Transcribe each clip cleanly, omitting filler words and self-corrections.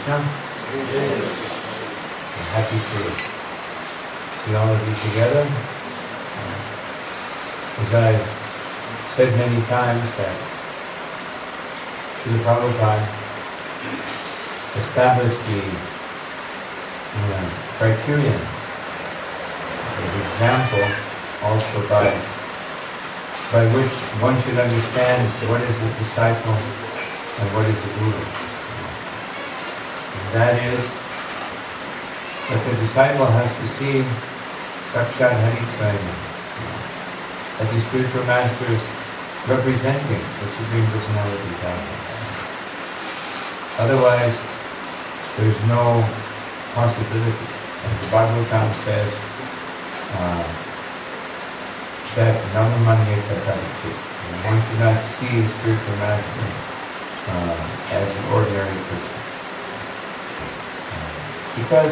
Krishna. I'm happy to see all of you together. As I've said many times that Srila Prabhupada established the criterion, the example also by which one should understand what is a disciple and what is a guru. And that is that the disciple has to see Sakshat Hari Swayam, that the spiritual master is representing the Supreme Personality of Godhead. Otherwise, there is no possibility. And the Bhagavatam says that Namamanya Tatavati. One should not see a spiritual master as an ordinary person. Because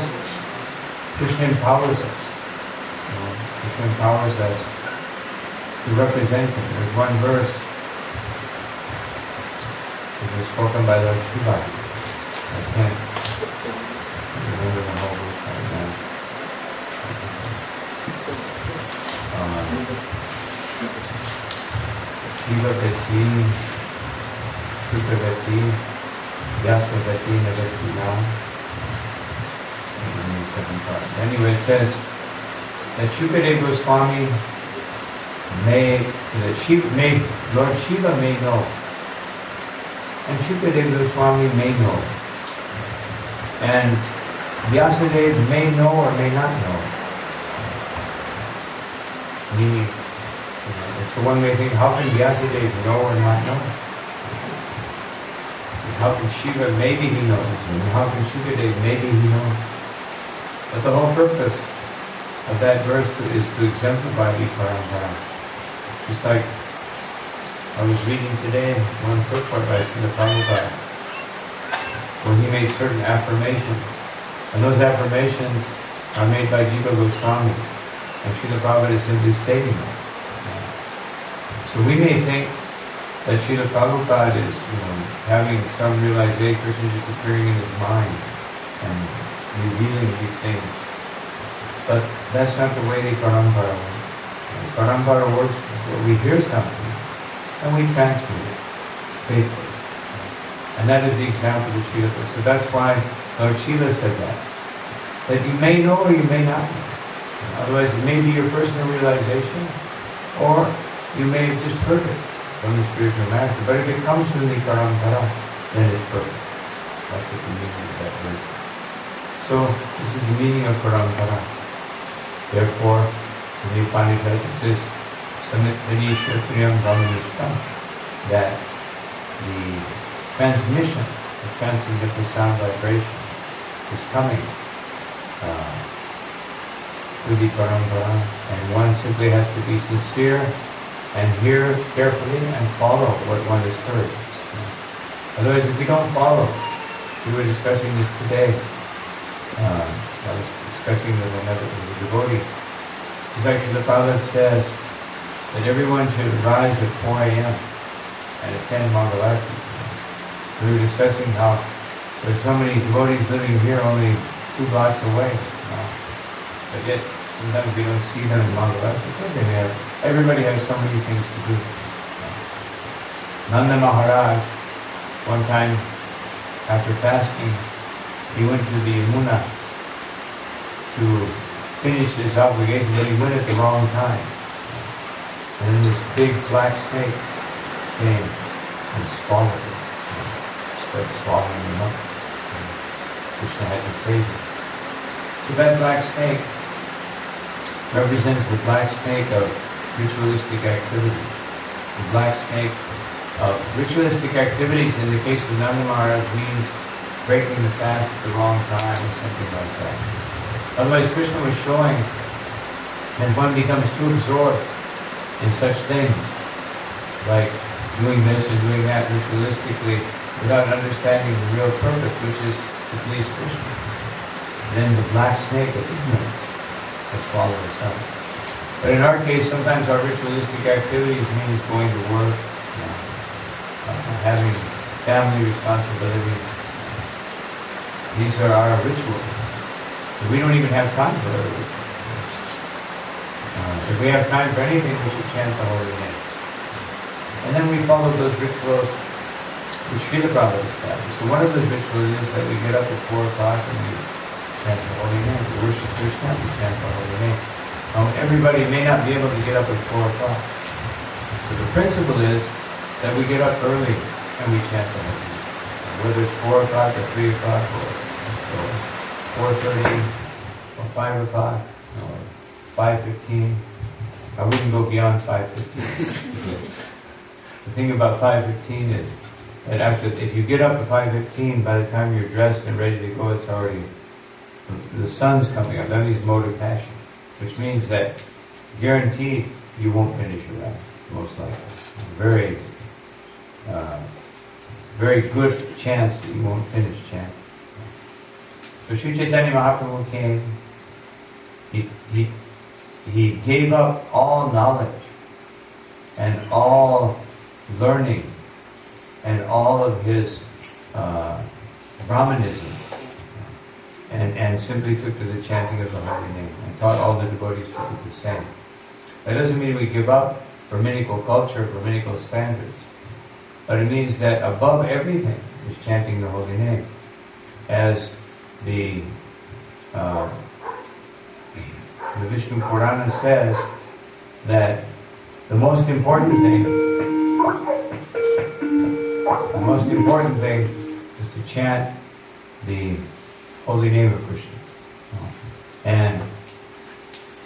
Krishna empowers us. Krishna empowers us to represent him. There's one verse that was spoken by Lord Shiva. I can't remember the whole verse right now. Shiva Vati, Shuka Vati, Vyasa Vati, Navati Nam. Anyway, it says that Shukadeva Goswami Lord Shiva may know, and Shukadeva Goswami may know, and Vyasadeva may know or may not know. Meaning, so one may think, how can Vyasadeva know or not know? How can Shiva, maybe he knows, and how can Shukadeva, maybe he knows? But the whole purpose of that verse is to exemplify the parampara. Just like I was reading today one purport by Srila Prabhupada, where he made certain affirmations, and those affirmations are made by Jiva Goswami, and Srila Prabhupada is simply stating them. So we may think that Srila Prabhupada is, having some realization, Krishna just appearing in his mind and revealing these things. But that's not the way the parampara works. The parampara works where we hear something and we transmit it faithfully. And that is the example of Srila. So that's why Lord Srila said that you may know or you may not know. Otherwise it may be your personal realization, or you may have just heard it from the spiritual master. But if it comes from the parampara, then it's perfect. That's what the meaning of that verse. So this is the meaning of parampara. Therefore, in the Upanishad it says, Samit Vinishya Priyam Brahmanishtam, that the transmission of transcendental sound vibration is coming through the parampara, and one simply has to be sincere and hear carefully and follow what one has heard. Otherwise, if we don't follow, we were discussing this today. I was discussing with another devotee. It's actually the Prabhupada says that everyone should rise at 4 a.m. and attend Mangalarti. We were discussing how there's so many devotees living here only 2 blocks away. But yet, sometimes we don't see them in Mangalarti. Everybody has so many things to do. Nanda Maharaj, one time after fasting, he went to the Yamuna to finish his obligation, but he went at the wrong time. And then this big black snake came and swallowed him. Started swallowing him up. Krishna had to save him. So that black snake represents the black snake of ritualistic activity. The black snake of ritualistic activities in the case of Nanda Maharaj means breaking the fast at the wrong time or something like that. Otherwise, Krishna was showing that one becomes too absorbed in such things, like doing this and doing that ritualistically, without understanding the real purpose, which is to please Krishna. Then the black snake of ignorance will swallow us up. But in our case, sometimes our ritualistic activities means going to work, having family responsibilities, These are our rituals. So we don't even have time for other rituals. If we have time for anything, we should chant the holy name. And then we follow those rituals which Srila Prabhupada established. So one of those rituals is that we get up at 4 o'clock and we chant the holy name. We worship Krishna, we chant the holy name. Everybody may not be able to get up at 4 o'clock. So the principle is that we get up early and we chant the holy name. Whether it's 4 o'clock or 3 o'clock or 4:30 or 5 o'clock or 5:15. I wouldn't go beyond 5:15. The thing about 5:15 is that after, if you get up at 5:15, by the time you're dressed and ready to go, it's already, the sun's coming up. That means mode of passion, which means that guaranteed you won't finish your ride, most likely. Very good chance that you won't finish chanting. So Sri Chaitanya Mahaprabhu came. He gave up all knowledge and all learning and all of his Brahmanism and simply took to the chanting of the holy name and taught all the devotees to do the same. That doesn't mean we give up Brahminical culture, Brahminical standards, but it means that above everything is chanting the holy name. As the Vishnu Purana says that the most important thing is to chant the holy name of Krishna. And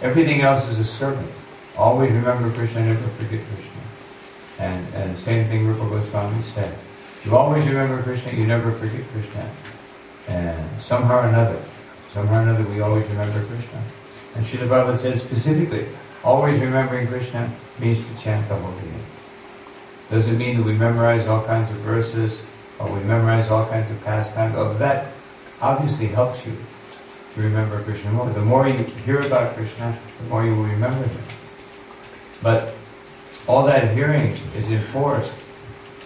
everything else is a servant. Always remember Krishna, never forget Krishna. And the same thing Rupa Goswami said. You always remember Krishna, you never forget Krishna. And somehow or another we always remember Krishna. And Srila Prabhupada says specifically, always remembering Krishna means to chant the holy name. Doesn't mean that we memorize all kinds of verses or we memorize all kinds of pastimes. Although that obviously helps you to remember Krishna more. The more you hear about Krishna, the more you will remember him. But all that hearing is enforced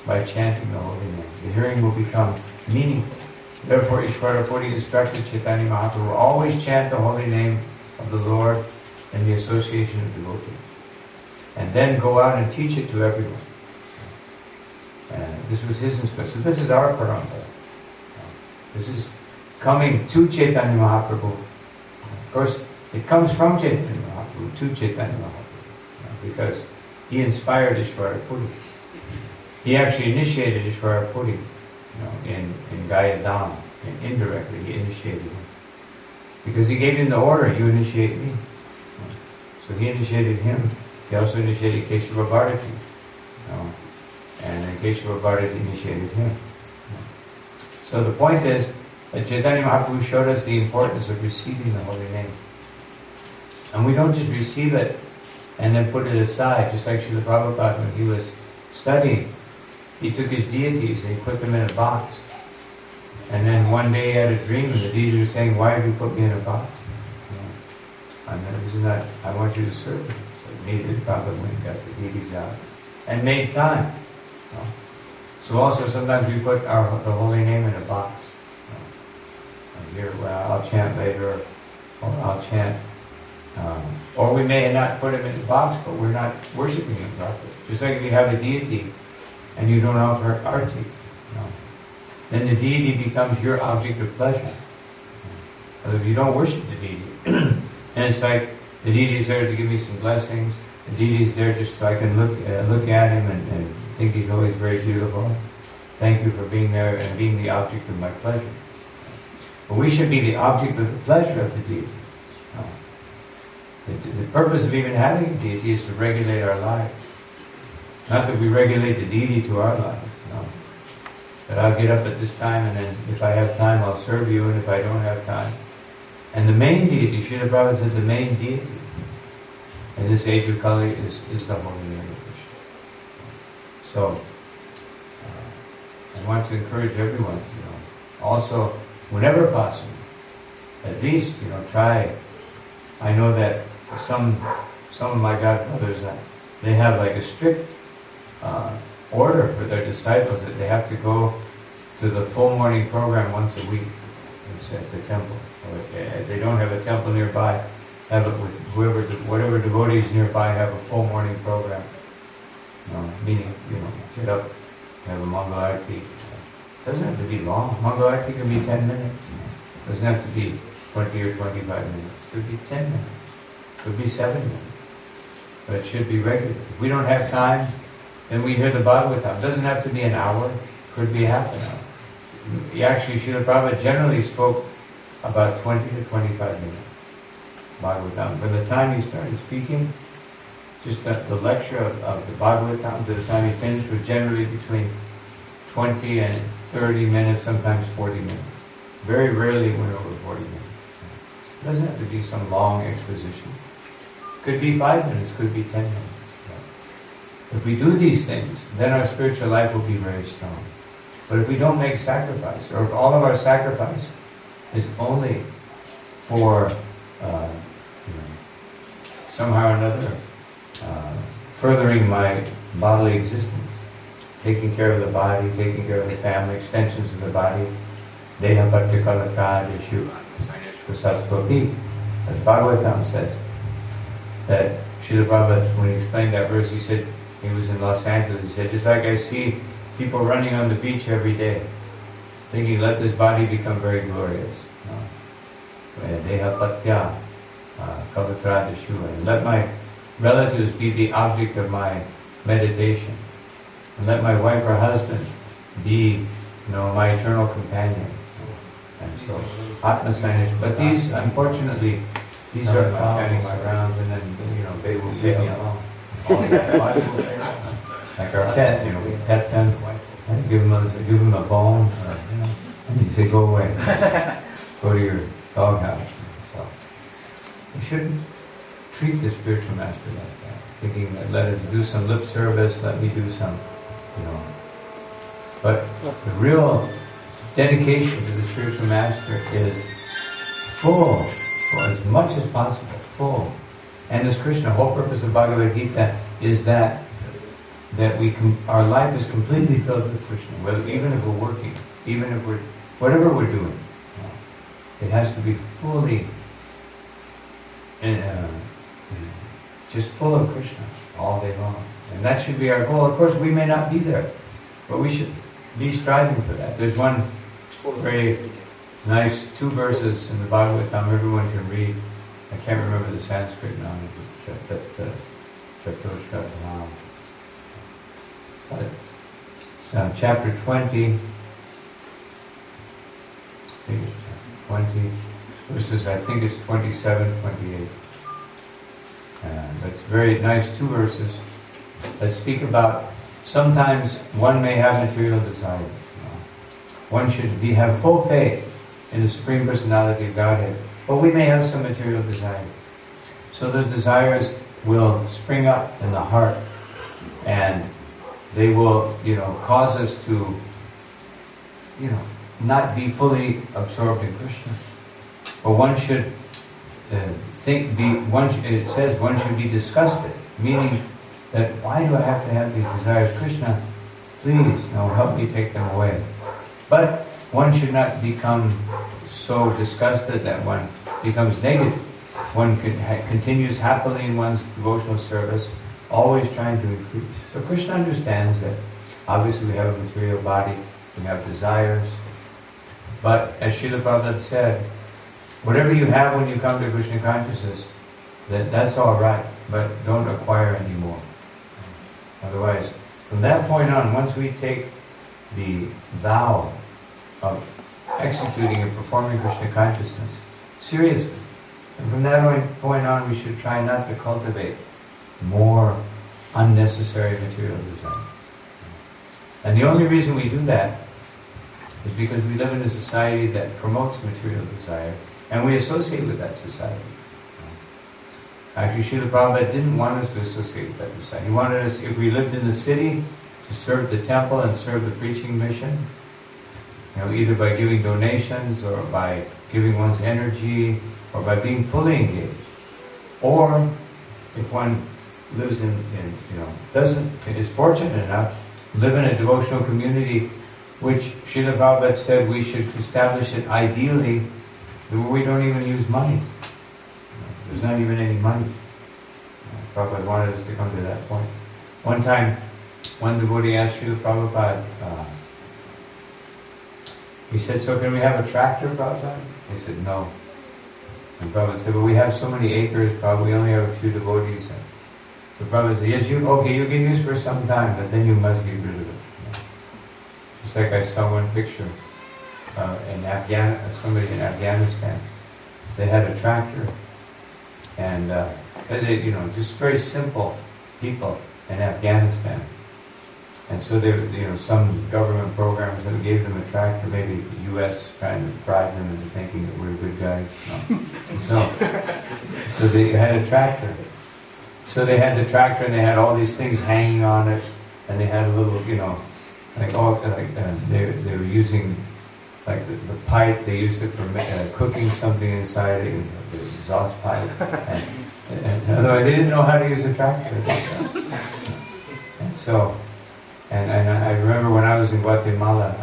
by chanting the holy name. The hearing will become meaningful. Therefore, Ishvara Puri instructed Chaitanya Mahaprabhu always chant the holy name of the Lord in the association of devotees. And then go out and teach it to everyone. And this was his instruction. So this is our parampara. This is coming to Chaitanya Mahaprabhu. Of course, it comes from Chaitanya Mahaprabhu to Chaitanya Mahaprabhu. Because he inspired Ishvara Puri. He actually initiated Ishvara Puri. In Gayadam, and indirectly he initiated him. Because he gave him the order, you initiate me. So he initiated him. He also initiated Keshava Bharati. And then Keshava Bharati initiated him. So the point is that Chaitanya Mahaprabhu showed us the importance of receiving the holy name. And we don't just receive it and then put it aside, just like Srila Prabhupada when he was studying. He took his deities and he put them in a box. And then one day he had a dream and the deities were saying, why have you put me in a box? This is not, I want you to serve me. So immediately Prabhupada went and got the deities out and made time. So also sometimes we put the holy name in a box. Here, well, I'll chant later, or I'll chant. Or we may not put him in the box, but we're not worshipping him properly. Just like if you have a deity, and you don't offer arti, then the deity becomes your object of pleasure. But if you don't worship the deity, and it's like the deity is there to give me some blessings, the deity is there just so I can look at him and think he's always very beautiful. Thank you for being there and being the object of my pleasure. But we should be the object of the pleasure of the deity. The purpose of even having a deity is to regulate our lives. Not that we regulate the deity to our lives, no. But I'll get up at this time and then if I have time I'll serve you, and if I don't have time. And the main deity, Srila Prabhupada says the main deity in this age of Kali is the holy name of Krishna. So, I want to encourage everyone, also, whenever possible, at least, try. I know that some of my godbrothers, they have like a strict order for their disciples that they have to go to the full morning program once a week. It's at the temple. Or if they don't have a temple nearby, have it with whatever devotees nearby have a full morning program. Meaning, get up, have a Mangal Arati. Doesn't have to be long. Mangal Arati can be 10 minutes. Doesn't have to be 20 or 25 minutes. It could be 10 minutes. It could be 7 minutes. But it should be regular. If we don't have time, then we hear the Bhagavatam. It doesn't have to be an hour. It could be half an hour. Actually, Srila Prabhupada generally spoke about 20 to 25 minutes. Bhagavatam. From the time he started speaking, just the lecture of the Bhagavatam to the time he finished was generally between 20 and 30 minutes, sometimes 40 minutes. Very rarely went over 40 minutes. It doesn't have to be some long exposition. Could be 5 minutes, could be 10 minutes. If we do these things, then our spiritual life will be very strong. But if we don't make sacrifice, or if all of our sacrifice is only for somehow or another furthering my bodily existence, taking care of the body, taking care of the family, extensions of the body, deha patyakalaka deshu prasatvapi, as Bhagavatam says, that Srila Prabhupada, when he explained that verse, he said, he was in Los Angeles, he said, just like I see people running on the beach every day, thinking, let this body become very glorious. Deha patya kavatra deshu, and let my relatives be the object of my meditation. And let my wife or husband be, my eternal companion. And so, Atma Sainish. But these, unfortunately, these are standing around, and then, they will fail. Like our pet, we pet them, and give them a bone, and you say, go away. Go to your doghouse. So, we shouldn't treat the spiritual master like that, thinking that let us do some lip service, let me do some, But the real dedication to the spiritual master is full, as much as possible, full. And as Krishna, the whole purpose of Bhagavad Gita is that our life is completely filled with Krishna. Even if we're working, even if whatever we're doing, it has to be fully just full of Krishna all day long. And that should be our goal. Of course, we may not be there, but we should be striving for that. There's one very nice 2 verses in the Bhagavatam everyone can read. I can't remember the Sanskrit now. But it's chapter 20. Verses, I think it's 27, 28. That's very nice 2 verses that speak about sometimes one may have material desires. One should have full faith in the Supreme Personality of Godhead, but we may have some material desires. So those desires will spring up in the heart, and they will, cause us to, not be fully absorbed in Krishna. But one should it says one should be disgusted, meaning that why do I have to have these desires? Krishna, please, help me take them away. But one should not become so disgusted that one becomes negative. One continues happily in one's devotional service, always trying to increase. So Krishna understands that obviously we have a material body, we have desires, but as Srila Prabhupada said, whatever you have when you come to Krishna consciousness, that's all right, but don't acquire any more. Otherwise, from that point on, once we take the vow of executing and performing Krishna consciousness seriously, and from that point on, we should try not to cultivate more unnecessary material desire. And the only reason we do that is because we live in a society that promotes material desire, and we associate with that society. Actually, Srila Prabhupada didn't want us to associate with that society. He wanted us, if we lived in the city, to serve the temple and serve the preaching mission, either by giving donations or by giving one's energy or by being fully engaged. Or if one lives is fortunate enough to live in a devotional community which Srila Prabhupada said we should establish it ideally where we don't even use money. There's not even any money. Prabhupada wanted us to come to that point. One time, one devotee asked Srila Prabhupada, he said, "So can we have a tractor, Prabhupada?" He said, "No." And Prabhupada said, "Well, we have so many acres, Prabhupada, we only have a few devotees." So Prabhupada said, "Yes, you can use for some time, but then you must get rid of it." Just like I saw one picture in somebody in Afghanistan. They had a tractor, and they, just very simple people in Afghanistan. And so they, some government programs that gave them a tractor, maybe the U.S. trying to bribe them into thinking that we're good guys. No. And so they had a tractor. So they had the tractor, and they had all these things hanging on it, and they had a little, they were using like the pipe. They used it for cooking something inside it, the exhaust pipe. And otherwise, they didn't know how to use a tractor. And so. And I remember when I was in Guatemala,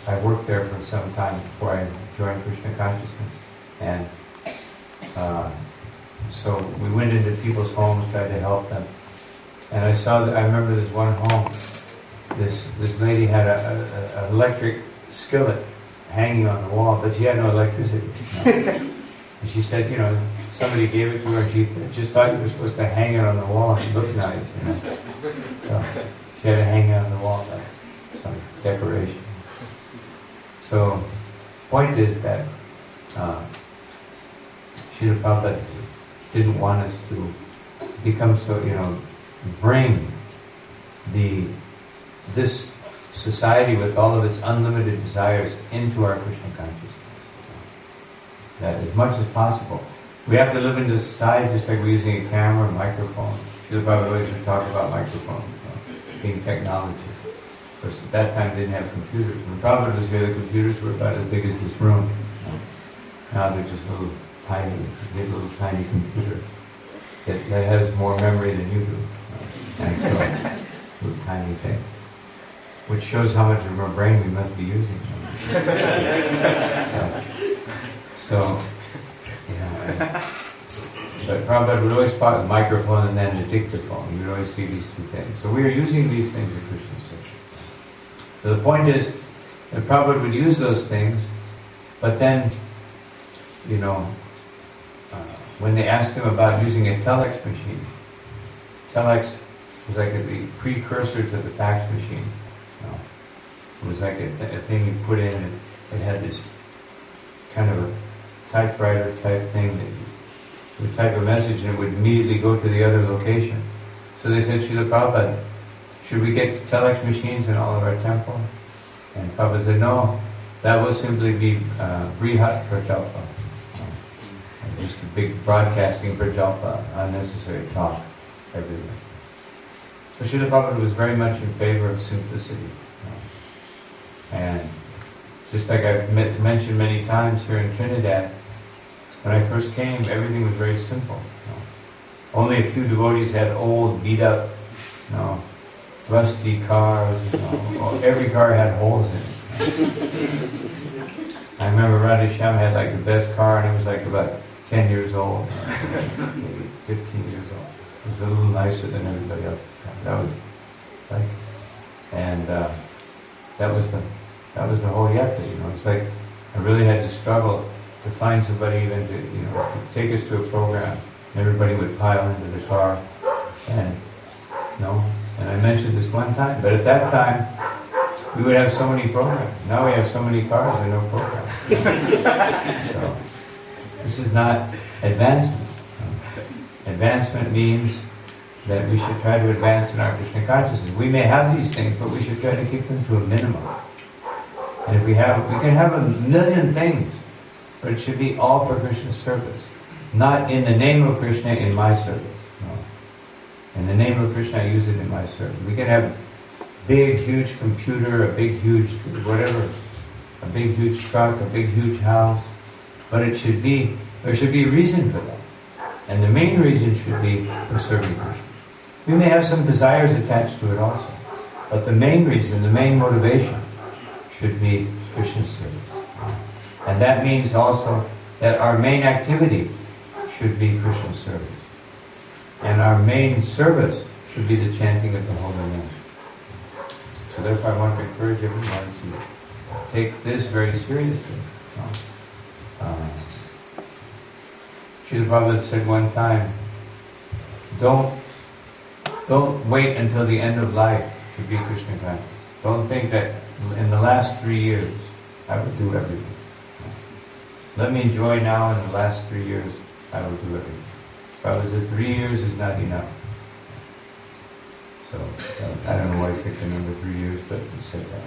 I worked there for some time before I joined Krishna consciousness. And so we went into people's homes, tried to help them. And I remember this one home, this lady had an electric skillet hanging on the wall, but she had no electricity. And she said, somebody gave it to her, and she just thought you were supposed to hang it on the wall and it looked nice, So she had to hang it on the wall like some decoration. So, point is that Srila Prabhupada didn't want us to become so, bring this society with all of its unlimited desires into our Krishna consciousness. That as much as possible. We have to live in this society just like we're using a camera, a microphone. Srila Prabhupada always would talk about microphones, being technology. Of course, at that time they didn't have computers. When Prabhupada was here, the computers were about as big as this room. Now they're just little tiny computer that has more memory than you do. And so, little tiny thing. Which shows how much of our brain we must be using. But Prabhupada would always talk the microphone and then the dictaphone. You would always see these two things. So we are using these things in Krishna's service. So the point is that Prabhupada would use those things, but then, when they asked him about using a telex machine, telex was like a precursor to the fax machine. It was like a thing you put in, and it had this kind of a typewriter type thing that you would type a message and it would immediately go to the other location. So they said, Srila Prabhupada, should we get telex machines in all of our temples? And Prabhupada said, no, that will simply be Brihat Prajalpa. Just a big broadcasting Prajalpa, unnecessary talk everywhere. So Srila Prabhupada was very much in favor of simplicity. And just like I've mentioned many times here in Trinidad, when I first came, everything was very simple. Only a few devotees had old, beat up, rusty cars. Every car had holes in it. I remember Radheshyam had like the best car, and it was like about 10 years old, maybe 15 years old. It was a little nicer than everybody else's car. That was like, and that was the whole yatra. It's like I really had to struggle to find somebody even to take us to a program. Everybody would pile into the car, and I mentioned this one time, but at that time we would have so many programs. Now we have so many cars and no programs. So this is not advancement. Advancement means that we should try to advance in our Krishna consciousness. We may have these things, but we should try to keep them to a minimum. And if we can have a million things, but it should be all for Krishna's service. Not in the name of Krishna in my service. No. In the name of Krishna, I use it in my service. We can have a big, huge computer, a big, huge whatever, a big, huge truck, a big, huge house, but there should be a reason for that. And the main reason should be for serving Krishna. We may have some desires attached to it also. But the main reason, the main motivation should be Krishna service. And that means also that our main activity should be Krishna service. And our main service should be the chanting of the holy name. So therefore I want to encourage everyone to take this very seriously. Srila Prabhupada said one time, don't wait until the end of life to be Krishna conscious. Don't think that in the last 3 years I will do everything. Let me enjoy now, in the last 3 years I will do everything. Prabhupada said 3 years is not enough. So I don't know why he picked the number 3 years, but he said that.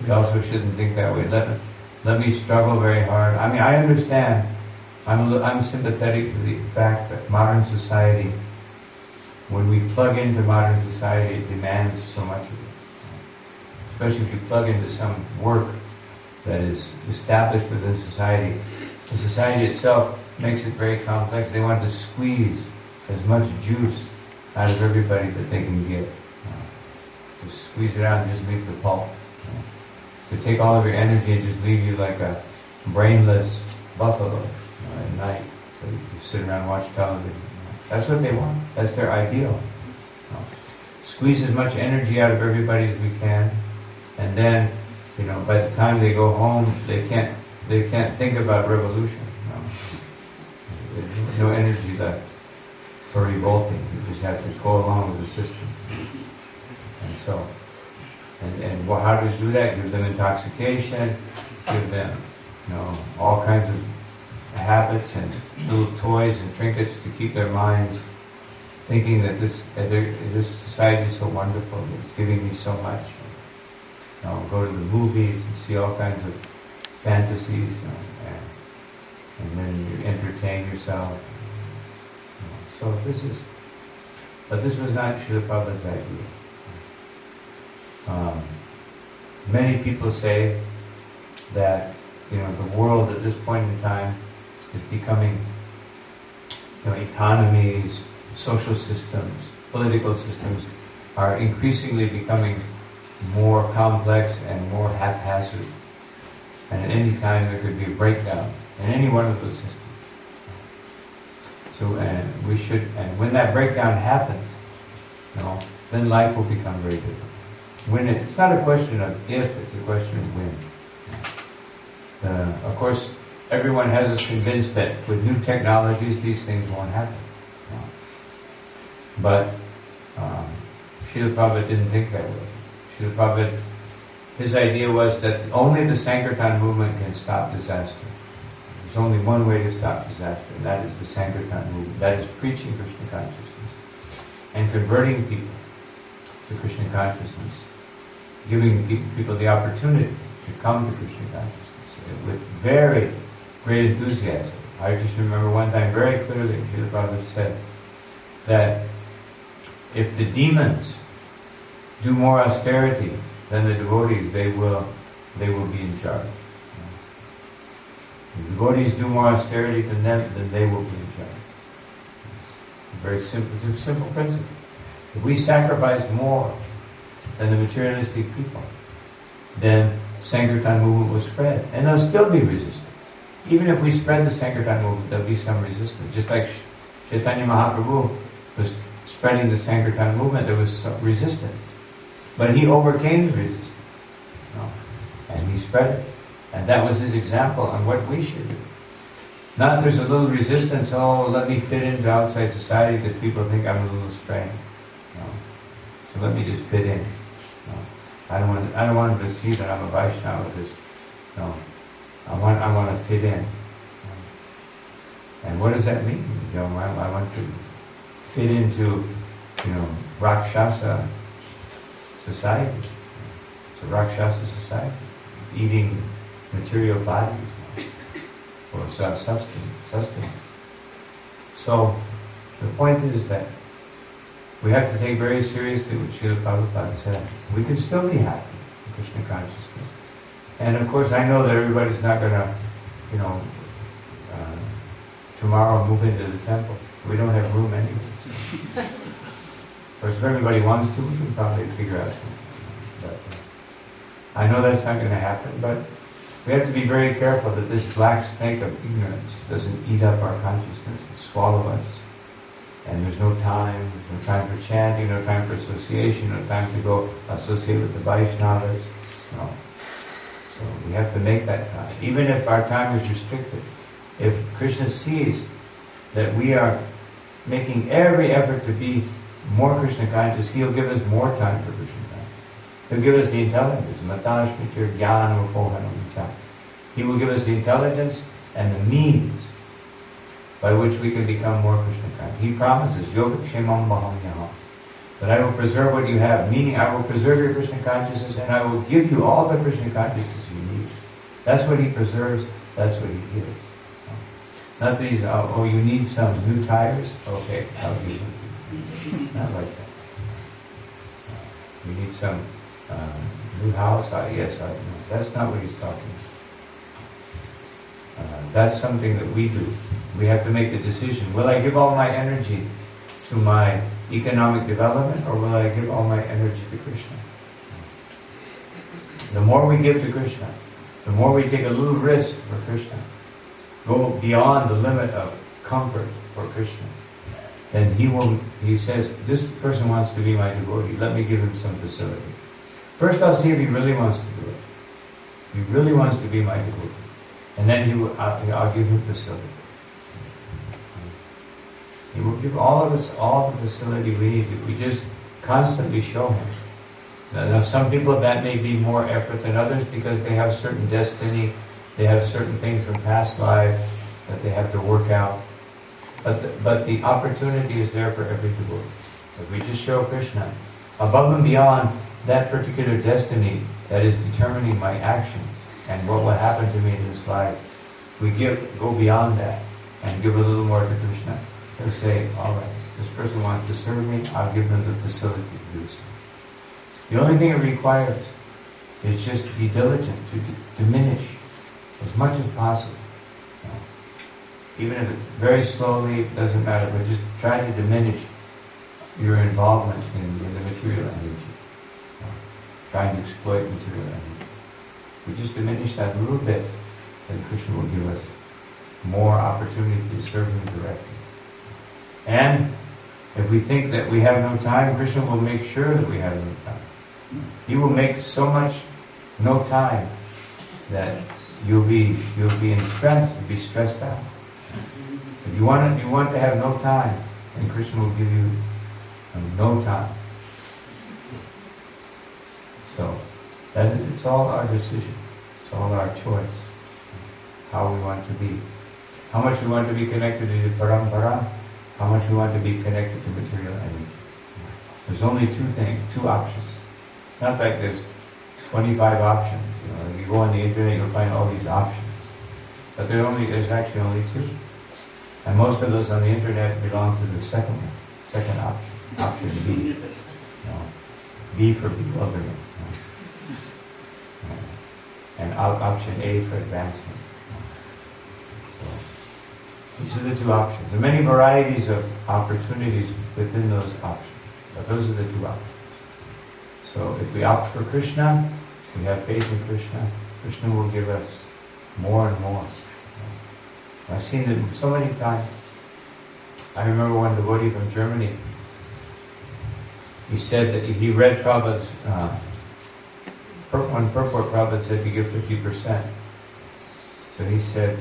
We also shouldn't think that way. Let me struggle very hard. I mean, I understand. I'm sympathetic to the fact that modern society, when we plug into modern society, it demands so much of it. Especially if you plug into some work that is established within society. The society itself makes it very complex. They want to squeeze as much juice out of everybody that they can get. Just squeeze it out and just leave the pulp. To take all of your energy and just leave you like a brainless buffalo at night. So you sit around and watch television. That's what they want. That's their ideal. Squeeze as much energy out of everybody as we can, and then, by the time they go home, they can't think about revolution. There's no energy left for revolting. You just have to go along with the system. And so, how to do that? Give them intoxication, give them, all kinds of habits and little toys and trinkets to keep their minds thinking that this society is so wonderful, it's giving me so much. Go to the movies and see all kinds of fantasies, and then you entertain yourself. But this was not Srila Prabhupada's idea. Many people say that the world at this point in time is becoming, economies, social systems, political systems are increasingly becoming more complex and more haphazard. And at any time there could be a breakdown in any one of those systems. So, and when that breakdown happens, then life will become very difficult. It's not a question of if, it's a question of when. Of course, everyone has us convinced that with new technologies, these things won't happen. But Srila Prabhupada didn't think that way. Srila Prabhupada, his idea was that only the Sankirtan movement can stop disaster. There's only one way to stop disaster, and that is the Sankirtan movement. That is preaching Krishna consciousness and converting people to Krishna consciousness, giving people the opportunity to come to Krishna consciousness with very great enthusiasm. I just remember one time very clearly, Srila Prabhupada said that if the demons do more austerity than the devotees, they will be in charge. If the devotees do more austerity than them, then they will be in charge. Very simple. It's a simple principle. If we sacrifice more than the materialistic people, then Sankirtan movement will spread, and there'll still be resistance. Even if we spread the Sankirtan movement, there'll be some resistance. Just like Chaitanya Mahaprabhu was spreading the Sankirtan movement, there was some resistance. But he overcame the resistance. And he spread it. And that was his example on what we should do. Not there's a little resistance, let me fit into outside society because people think I'm a little strange. So let me just fit in. I don't want them to see that I'm a Vaishnava because I want to fit in. And what does that mean? I want to fit into, Rakshasa society. It's a Rakshasa society, eating material bodies for sustenance. So the point is that we have to take very seriously what Srila Prabhupada said. We can still be happy in Krishna consciousness. And of course I know that everybody's not going to, tomorrow move into the temple. We don't have room anyway. Of course, if everybody wants to, we can probably figure out something. But I know that's not going to happen, but we have to be very careful that this black snake of ignorance doesn't eat up our consciousness and swallow us. And there's no time for chanting, no time for association, no time to go associate with the Vaishnavas. No. So we have to make that time. Even if our time is restricted, if Krishna sees that we are making every effort to be more Krishna conscious, He'll give us more time for Krishna consciousness. He'll give us the intelligence. Matashmitir jnana upohanam. He will give us the intelligence and the means by which we can become more Krishna conscious. He promises, Yoga Kshemam Baham Yaham, that I will preserve what you have, meaning I will preserve your Krishna consciousness and I will give you all the Krishna consciousness you need. That's what He preserves, that's what He gives. Not that He's, oh, you need some new tires? Okay, I'll give them. Not like that. You need some new house? Yes, I know. That's not what He's talking about. That's something that we do. We have to make the decision. Will I give all my energy to my economic development, or will I give all my energy to Krishna? The more we give to Krishna, the more we take a little risk for Krishna, go beyond the limit of comfort for Krishna, then He says, this person wants to be my devotee, let me give him some facility. First I'll see if he really wants to do it. If he really wants to be my devotee. And then I'll give him facility. He will give all of us all the facility we need if we just constantly show Him. Now some people that may be more effort than others because they have certain destiny, they have certain things from past life that they have to work out. But the opportunity is there for every devotee. If we just show Krishna, above and beyond that particular destiny that is determining my actions and what will happen to me in this life, we go beyond that and give a little more to Krishna. He'll say, all right, this person wants to serve me, I'll give them the facility to do so. The only thing it requires is just to be diligent, to diminish as much as possible. Even if it's very slowly, it doesn't matter, but just try to diminish your involvement in the material energy. Trying to exploit material energy. We just diminish that a little bit, then Krishna will give us more opportunity to serve Him directly. And if we think that we have no time, Krishna will make sure that we have no time. He will make so much no time that you'll be in stress, you'll be stressed out. If you want to have no time, then Krishna will give you no time. So it's all our decision. It's all our choice. How we want to be. How much we want to be connected to the parampara, how much we want to be connected to material energy. There's only two options. Not like there's 25 options. If you go on the internet, you'll find all these options. But there's actually only two. And most of those on the internet belong to the second option. Option B. B for bewilderment. And option A for advancement. So these are the two options. There are many varieties of opportunities within those options. But those are the two options. So if we opt for Krishna, we have faith in Krishna, Krishna will give us more and more. I've seen it so many times. I remember one devotee from Germany, he said that he read Prabhupada's, one purport Prabhupada said to give 50%. So he said,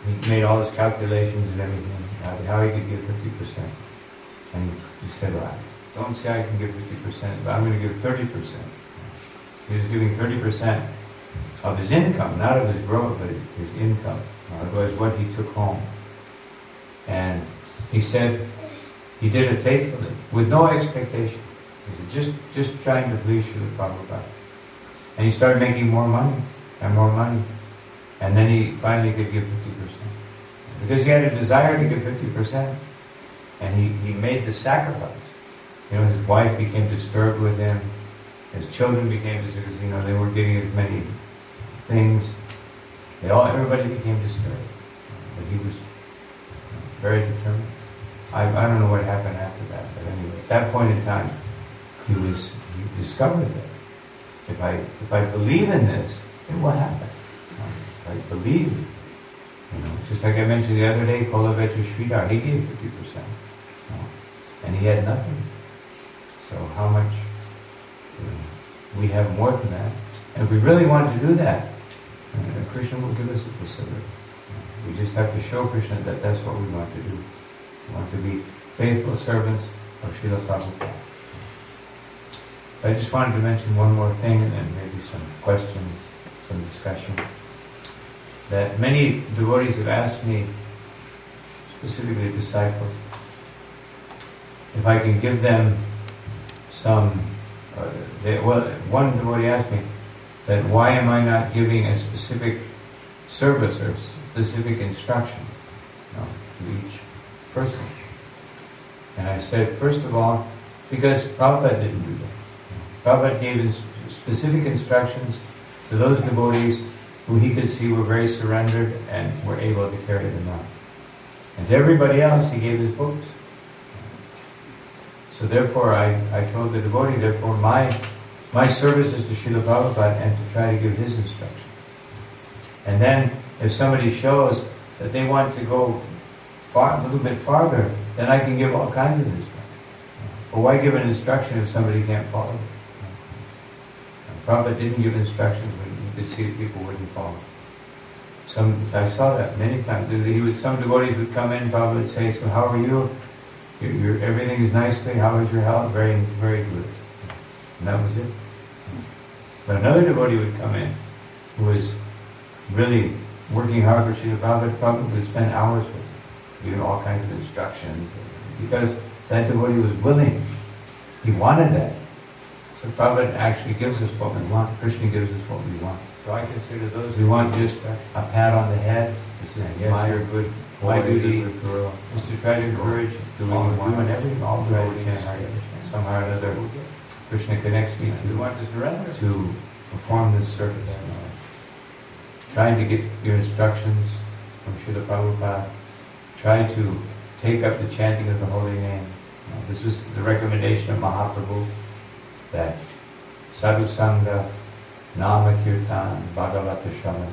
he made all his calculations and everything, how he could give 50%. And he said, well, don't say I can give 50%, but I'm going to give 30%. He was giving 30% of his income, not of his growth, but his income. Otherwise, what he took home. And he said he did it faithfully, with no expectation. He said, just trying to please Srila Prabhupada. And he started making more money and more money. And then he finally could give 50%. Because he had a desire to give 50%. And he made the sacrifice. His wife became disturbed with him. His children became disturbed because, they weren't getting as many things. Everybody became disturbed. But he was very determined. I don't know what happened after that, but anyway, at that point in time, he discovered that if I believe in this, it will happen. If I believe, just like I mentioned the other day, Kolavecha Sridhar, he gave 50%, and he had nothing. So how much? We have more than that, and if we really want to do that, Krishna will give us a facility. We just have to show Krishna that that's what we want to do. We want to be faithful servants of Srila Prabhupada. I just wanted to mention one more thing, and then maybe some questions, some discussion. That many devotees have asked me, specifically disciples, if I can give them some. One devotee asked me that why am I not giving a specific service or specific instruction to each person? And I said, first of all, because Prabhupada didn't do that. Prabhupada gave specific instructions to those devotees who he could see were very surrendered and were able to carry them out. And to everybody else, he gave his books. So therefore, I told the devotee, therefore my service is to Srila Prabhupada and to try to give his instruction. And then, if somebody shows that they want to go a little bit farther, then I can give all kinds of instruction. But why give an instruction if somebody can't follow it? Prabhupada didn't give instructions when he could see that people wouldn't follow. I saw that many times. Some devotees would come in, Prabhupada would say, so how are you? Everything is nicely. How is your health? Very, very good. And that was it. But another devotee would come in who was really working hard for Srila Prabhupada. Prabhupada would spend hours with him, giving all kinds of instructions. Because that devotee was willing. He wanted that. So Prabhupada actually gives us what we want. Krishna gives us what we want. So I consider those who want just a pat on the head, yes, you're good. My duty is to try to encourage all the devotees. Somehow or another, Krishna connects me to perform this service. Trying to get your instructions from Srila Prabhupada. Try to take up the chanting of the holy name. This was the recommendation of Mahaprabhu, that sadhu sangha, nama kirtan, bhagavata shravan,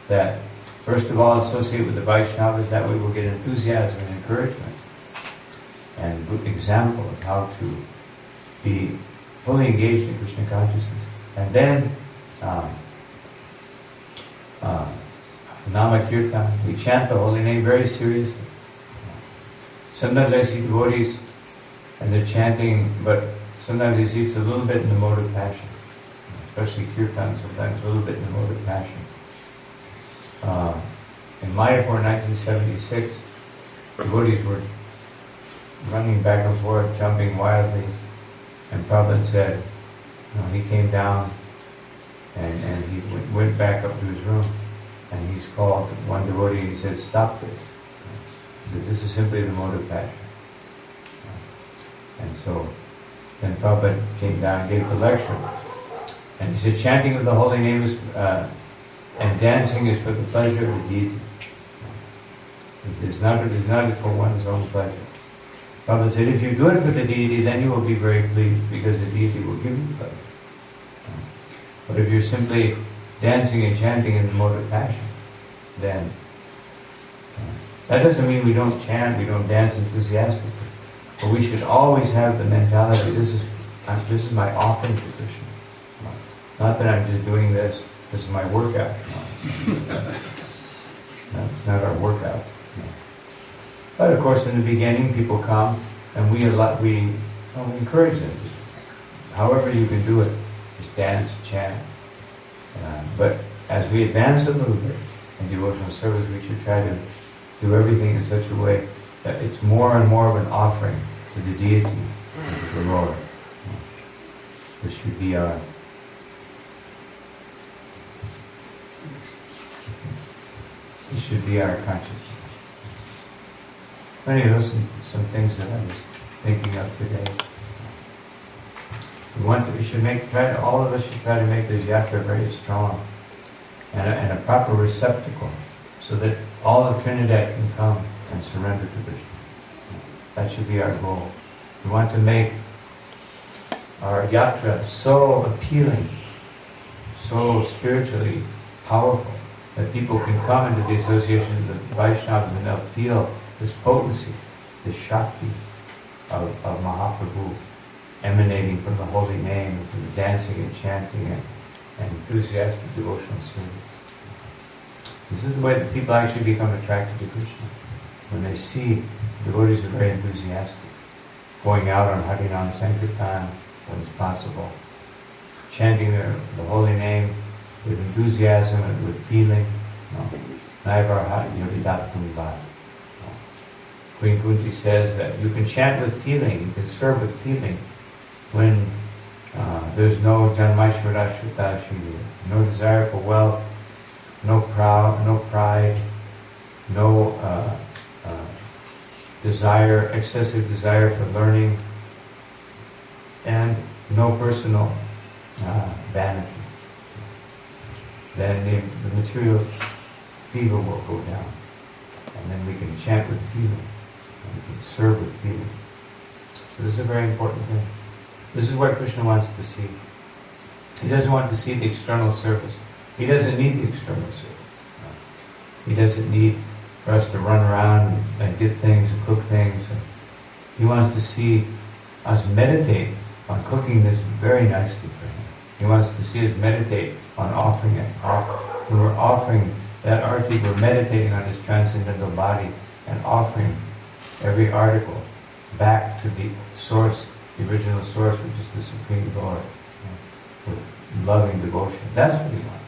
that first of all associate with the Vaishnavas, that way we'll get enthusiasm and encouragement and good example of how to be fully engaged in Krishna consciousness. And then nama kirtan, we chant the holy name very seriously. Sometimes I see devotees and they're chanting, but sometimes you see it's a little bit in the mode of passion, especially kirtan, sometimes a little bit in the mode of passion. In Mayapur 1976, devotees were running back and forth, jumping wildly, and Prabhupada said, he came down and he went back up to his room, and he's called one devotee and he said, stop this. He said, this is simply the mode of passion. And so then Prabhupada came down and gave the lecture. And he said, chanting of the holy name is, and dancing is for the pleasure of the deity. It is not for one's own pleasure. Prabhupada said, if you do it for the deity, then you will be very pleased, because the deity will give you pleasure. But if you're simply dancing and chanting in the mode of passion, then that doesn't mean we don't chant, we don't dance enthusiastically. But we should always have the mentality, this is my offering to Krishna. Not that I'm just doing this is my workout. That's not our workout. But of course in the beginning people come and we encourage them. However you can do it, just dance, chant. But as we advance a little bit in devotional service, we should try to do everything in such a way that it's more and more of an offering to the deity, to the Lord. This should be our consciousness. Anyway, those are some things that I was thinking of today. All of us should try to make this yatra very strong and a proper receptacle, so that all of Trinidad can come and surrender to Krishna. That should be our goal. We want to make our yatra so appealing, so spiritually powerful, that people can come into the association of the Vaishnavas and they'll feel this potency, this Shakti of Mahaprabhu emanating from the holy name, from the dancing and chanting and enthusiastic devotional service. This is the way that people actually become attracted to Krishna. When they see devotees are very enthusiastic, going out on Harinam Sankirtan when it's possible, chanting the holy name with enthusiasm and with feeling. Queen Kunti says that you can chant with feeling, you can serve with feeling when there's no janmaishvarashvata, no desire for wealth, no pride, no desire, excessive desire for learning, and no personal vanity. Then the material fever will go down, and then we can chant with feeling, and we can serve with feeling. So this is a very important thing. This is what Krishna wants to see. He doesn't want to see the external service. He doesn't need the external service. He doesn't need for us to run around and get things and cook things. He wants to see us meditate on cooking this very nicely for Him. He wants to see us meditate on offering it. When we're offering that arti, we're meditating on His transcendental body and offering every article back to the source, the original source, which is the Supreme Lord, with loving devotion. That's what He wants.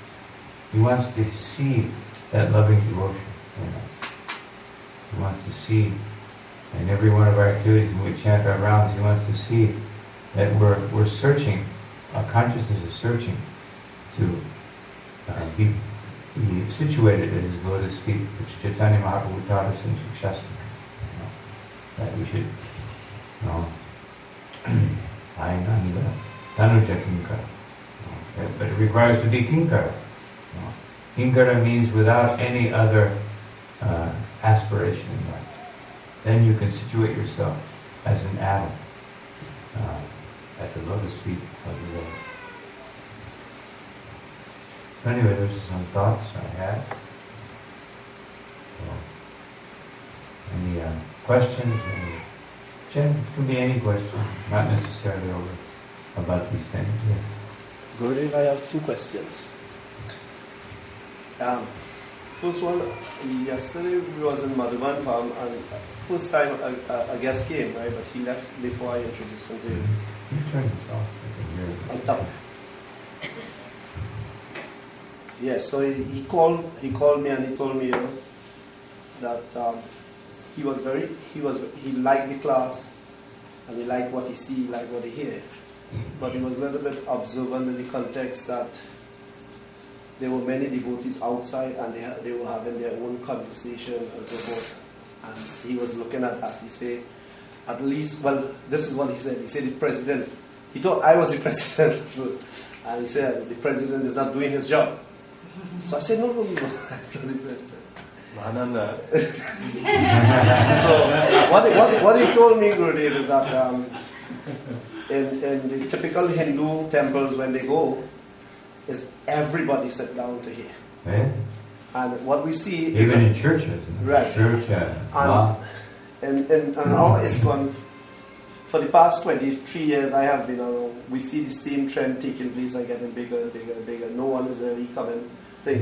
He wants to see that loving devotion in us. He wants to see in every one of our activities, when we chant our rounds, He wants to see that we're searching, our consciousness is searching to be situated at His lotus feet, which Chaitanya Mahaprabhu taught us in Shikshastra. That we should, Ainanda, Tanuja Kinkara. But it requires to be Kinkara. Kinkara means without any other aspiration in life. Then you can situate yourself as an atom at the lotus feet of the Lord. So anyway, those are some thoughts I had. So, any questions? It can be any question, not necessarily about these things. Yeah. Gurudev, I have two questions. First one, yesterday we was in Madhuban farm and first time a guest came, right? But he left before I introduced him to you. You turn this off. On top. Yes, so he called me and he told me that he liked the class and he liked what he see, he liked what he hear. But he was a little bit observant in the context that there were many devotees outside and they were having their own conversation and so forth. And he was looking at that. He said, at least, well, this is what he said. He said the president, he thought I was the president. And he said, the president is not doing his job. So I said, no, I'm not the president. So what he told me, Gurudev, is that in the typical Hindu temples when they go, is everybody sit down to hear. Yeah. And what we see even in churches. Right. Church, and our ISKCON, for the past 23 years I have been we see the same trend taking place and getting bigger and bigger and bigger. No one is really coming.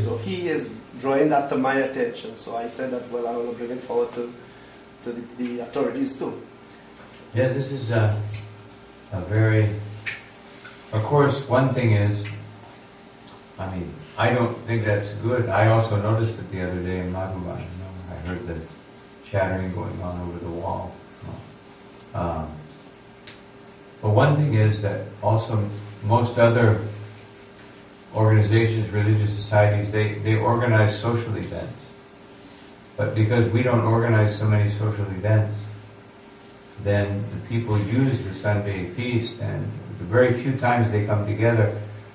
So he is drawing that to my attention. So I said that, well, I will bring it forward to the authorities too. Yeah, this is a very... Of course, one thing is, I don't think that's good. I also noticed it the other day in Madhuban. I heard the chattering going on over the wall. But one thing is that also most other organizations, religious societies, they organize social events. But because we don't organize so many social events, then the people use the Sunday feast, and the very few times they come together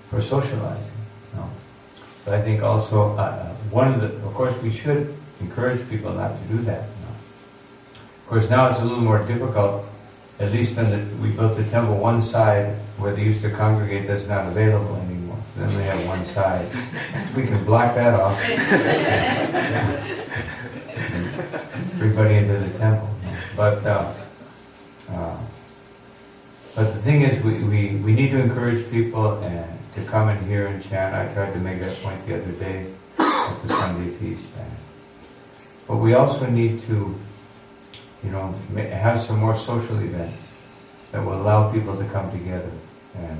for socializing. So I think also of course we should encourage people not to do that. Of course, now it's a little more difficult. At least we built the temple, one side where they used to congregate that's not available anymore. Then we have one side. We can block that off. Everybody into the temple. But the thing is, we need to encourage people and to come and hear and chant. I tried to make that point the other day at the Sunday feast. But we also need to, have some more social events that will allow people to come together and,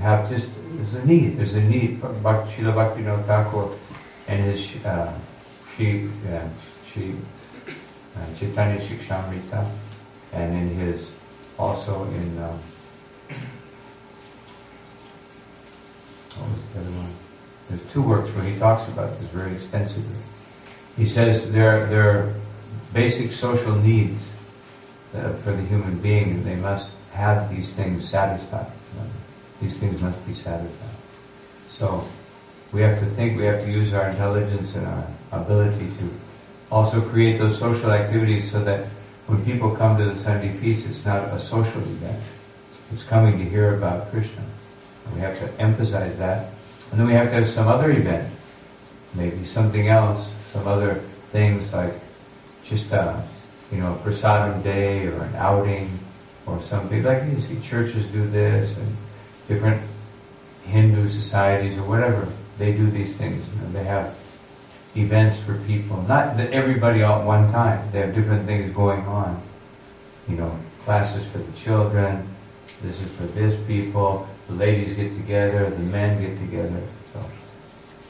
have just, there's a need. Srila Bhaktivinoda Thakur and his Chaitanya Shikshamrita, and in his, also in, what was the other one? There's 2 works where he talks about this very extensively. He says there are basic social needs for the human being, and they must have these things satisfied. These things must be satisfied. So we have to think, we have to use our intelligence and our ability to also create those social activities so that when people come to the Sunday feast, it's not a social event. It's coming to hear about Krishna. And we have to emphasize that. And then we have to have some other event, maybe something else, some other things like just prasadam day or an outing or something. Like you see churches do this and different Hindu societies or whatever, they do these things. They have events for people, not that everybody all at one time. They have different things going on. Classes for the children, this is for this people, the ladies get together, the men get together. So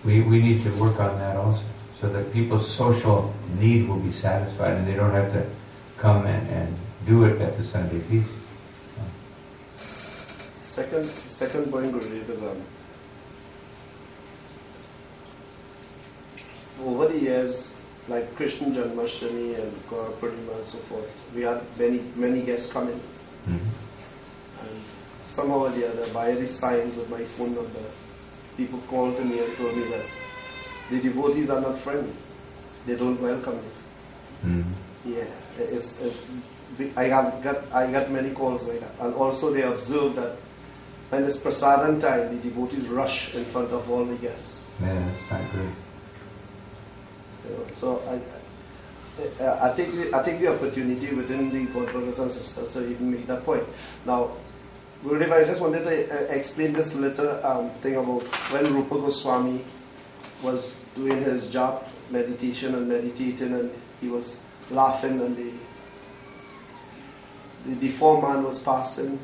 we need to work on that also, so that people's social need will be satisfied and they don't have to come and do it at the Sunday feast. Second point, Gurudev, is over the years, like Krishna Janmashtami and Gaura Purnima and so forth, we had many guests coming. Mm-hmm. And somehow or the other, by the signs with my phone number, people called to me and told me that the devotees are not friendly. They don't welcome it. Mm-hmm. Yeah, I got many calls like that. And also they observed that when it's prasadam time, the devotees rush in front of all the guests. Yeah, that's not good. So I take the opportunity within the God brothers and sisters to even make that point. Now, Gurudev, I just wanted to explain this little thing about when Rupa Goswami was doing his job, meditation and meditating, and he was laughing, and the deformed man was passing.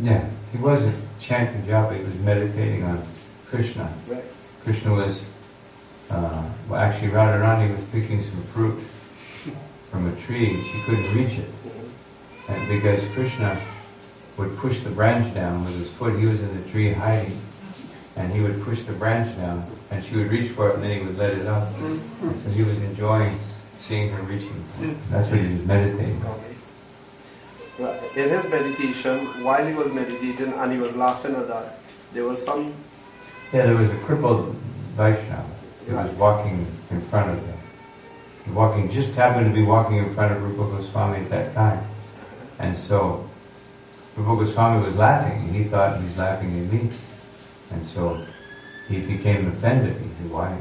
Yeah, he wasn't chanting japa, he was meditating on Krishna. Right. Krishna was, actually Radharani was picking some fruit from a tree and she couldn't reach it. Mm-hmm. And because Krishna would push the branch down with his foot, he was in the tree hiding, and he would push the branch down and she would reach for it and then he would let it up. Mm-hmm. So he was enjoying seeing her reaching. That's what he was meditating on. Okay. Right. In his meditation, while he was meditating and he was laughing at that, there was some... Yeah, there was a crippled Vaishnava who was walking in front of them. Just happened to be walking in front of Rupa Goswami at that time. And so Rupa Goswami was laughing, and he thought he's laughing at me. And so he became offended. He said, why,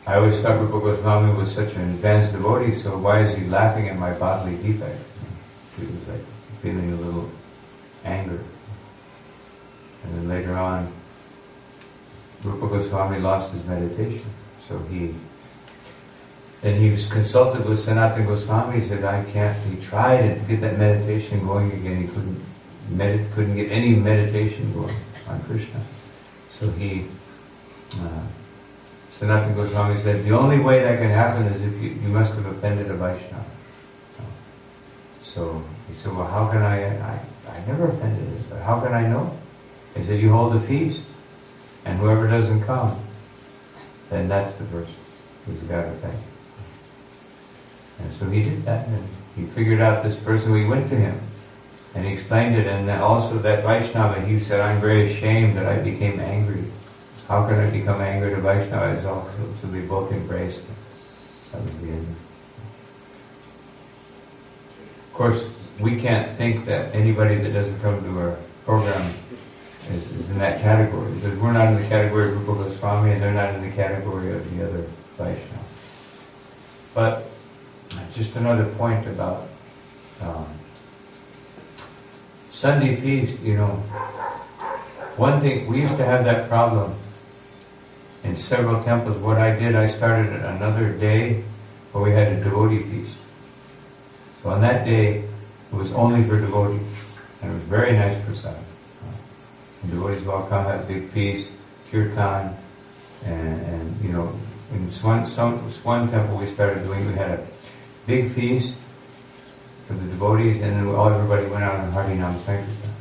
I always thought Rupa Goswami was such an advanced devotee, so why is he laughing at my bodily defect? He was like feeling a little anger. And then later on, Rupa Goswami lost his meditation. So he was consulted with Sanatana Goswami. He said, he tried to get that meditation going again. He couldn't get any meditation going on Krishna. So Sanatana Goswami said, the only way that can happen is if you must have offended a Vaishnava. So he said, well, how can I never offended him, but how can I know? He said, you hold a feast, and whoever doesn't come, then that's the person who's got offended. And so he did that, and he figured out this person. We went to him, and he explained it, and also that Vaishnava, he said, I'm very ashamed that I became angry. How can I become angry to Vaishnava? So they both embraced it. That was the end. course, we can't think that anybody that doesn't come to our program is in that category, because we're not in the category of Rupa Goswami and they're not in the category of the other Vaishnava. But just another point about Sunday feast, one thing, we used to have that problem in several temples. What I did, I started another day where we had a devotee feast. So on that day, it was only for devotees, and it was very nice prasad. And devotees will all come, have a big feast, kirtan, and in one temple we started doing, we had a big feast for the devotees, and then everybody went out on Harinam Sankirtan.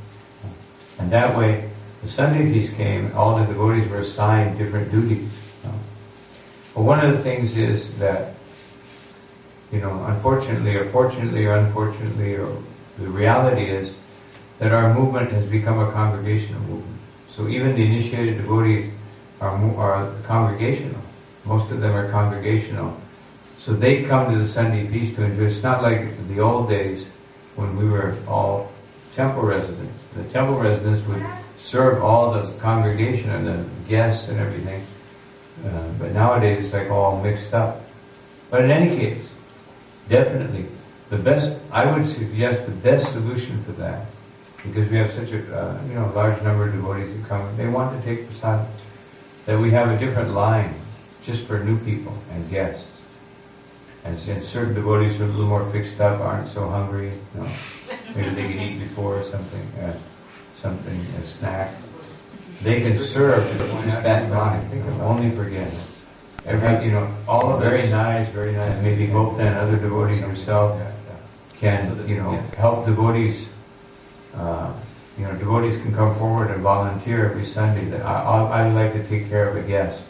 And that way, the Sunday feast came, all the devotees were assigned different duties. But one of the things is that, unfortunately or fortunately or unfortunately, or the reality is that our movement has become a congregational movement. So even the initiated devotees are congregational. Most of them are congregational. So they come to the Sunday feast to enjoy. It's not like the old days when we were all temple residents. The temple residents would serve all the congregation and the guests and everything. But nowadays it's like all mixed up. But in any case, definitely, I would suggest the best solution for that, because we have such a large number of devotees who come, they want to take prasad, that we have a different line just for new people and guests. And certain devotees who are a little more fixed up, aren't so hungry, maybe they can eat before or something, a snack. They can serve just that line, only for guests. All very nice, very nice. Maybe Gopta and other devotees yourself can, help devotees. Devotees can come forward and volunteer every Sunday that I'd like to take care of a guest.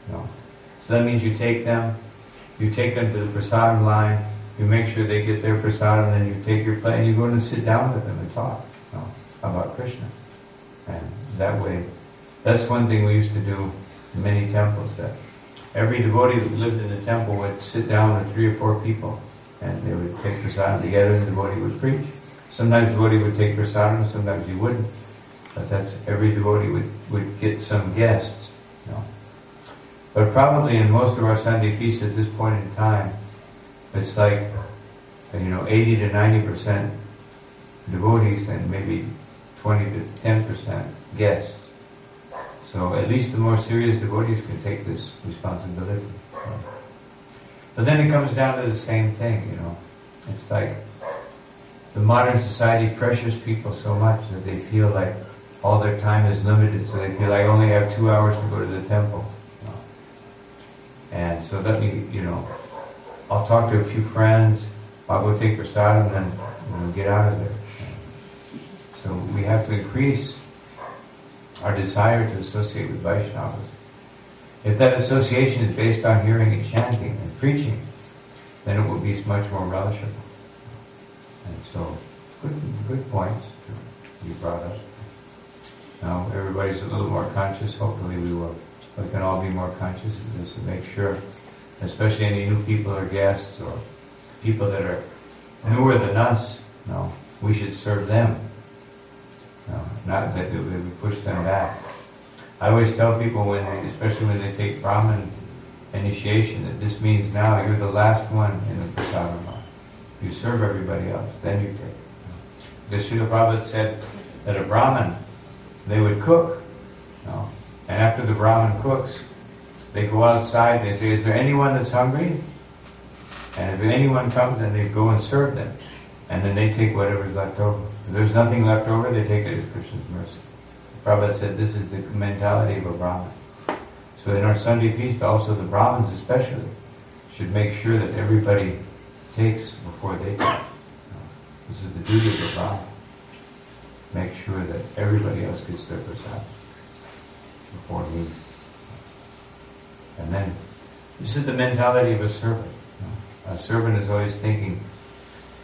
So that means you take them to the prasadam line, you make sure they get their prasadam, and then you take your plate and you go and sit down with them and talk about Krishna. And that way, that's one thing we used to do in many temples, that every devotee that lived in the temple would sit down with 3 or 4 people, and they would take prasadam together, and the devotee would preach. Sometimes the devotee would take prasadam, sometimes he wouldn't. But every devotee would get some guests. But probably in most of our Sunday feasts at this point in time, it's like 80 to 90% devotees and maybe 20 to 10% guests. So at least the more serious devotees can take this responsibility. But then it comes down to the same thing, It's like the modern society pressures people so much that they feel like all their time is limited, so they feel like I only have 2 hours to go to the temple. And so let me, I'll talk to a few friends, I'll go take prasadam, and then get out of there. So we have to increase our desire to associate with Vaishnavas. If that association is based on hearing and chanting and preaching, then it will be much more relishable. And so, good points to be brought up. Now everybody's a little more conscious. Hopefully we can all be more conscious of this and make sure, especially any new people or guests or people that are newer than us, we should serve them. Not that we push them back. I always tell people especially when they take Brahmin initiation, that this means now you're the last one in the prasadam line. You serve everybody else, then you take. Because Srila Prabhupada said that a Brahmin, they would cook, and after the Brahmin cooks, they go outside, they say, is there anyone that's hungry? And if anyone comes, then they go and serve them. And then they take whatever's left over. If there's nothing left over, they take it as Krishna's mercy. Prabhupada said this is the mentality of a Brahmin. So in our Sunday feast, also the Brahmins especially should make sure that everybody takes before they take. This is the duty of the Brahmin. Make sure that everybody else gets their prasad before me. And then, this is the mentality of a servant. A servant is always thinking,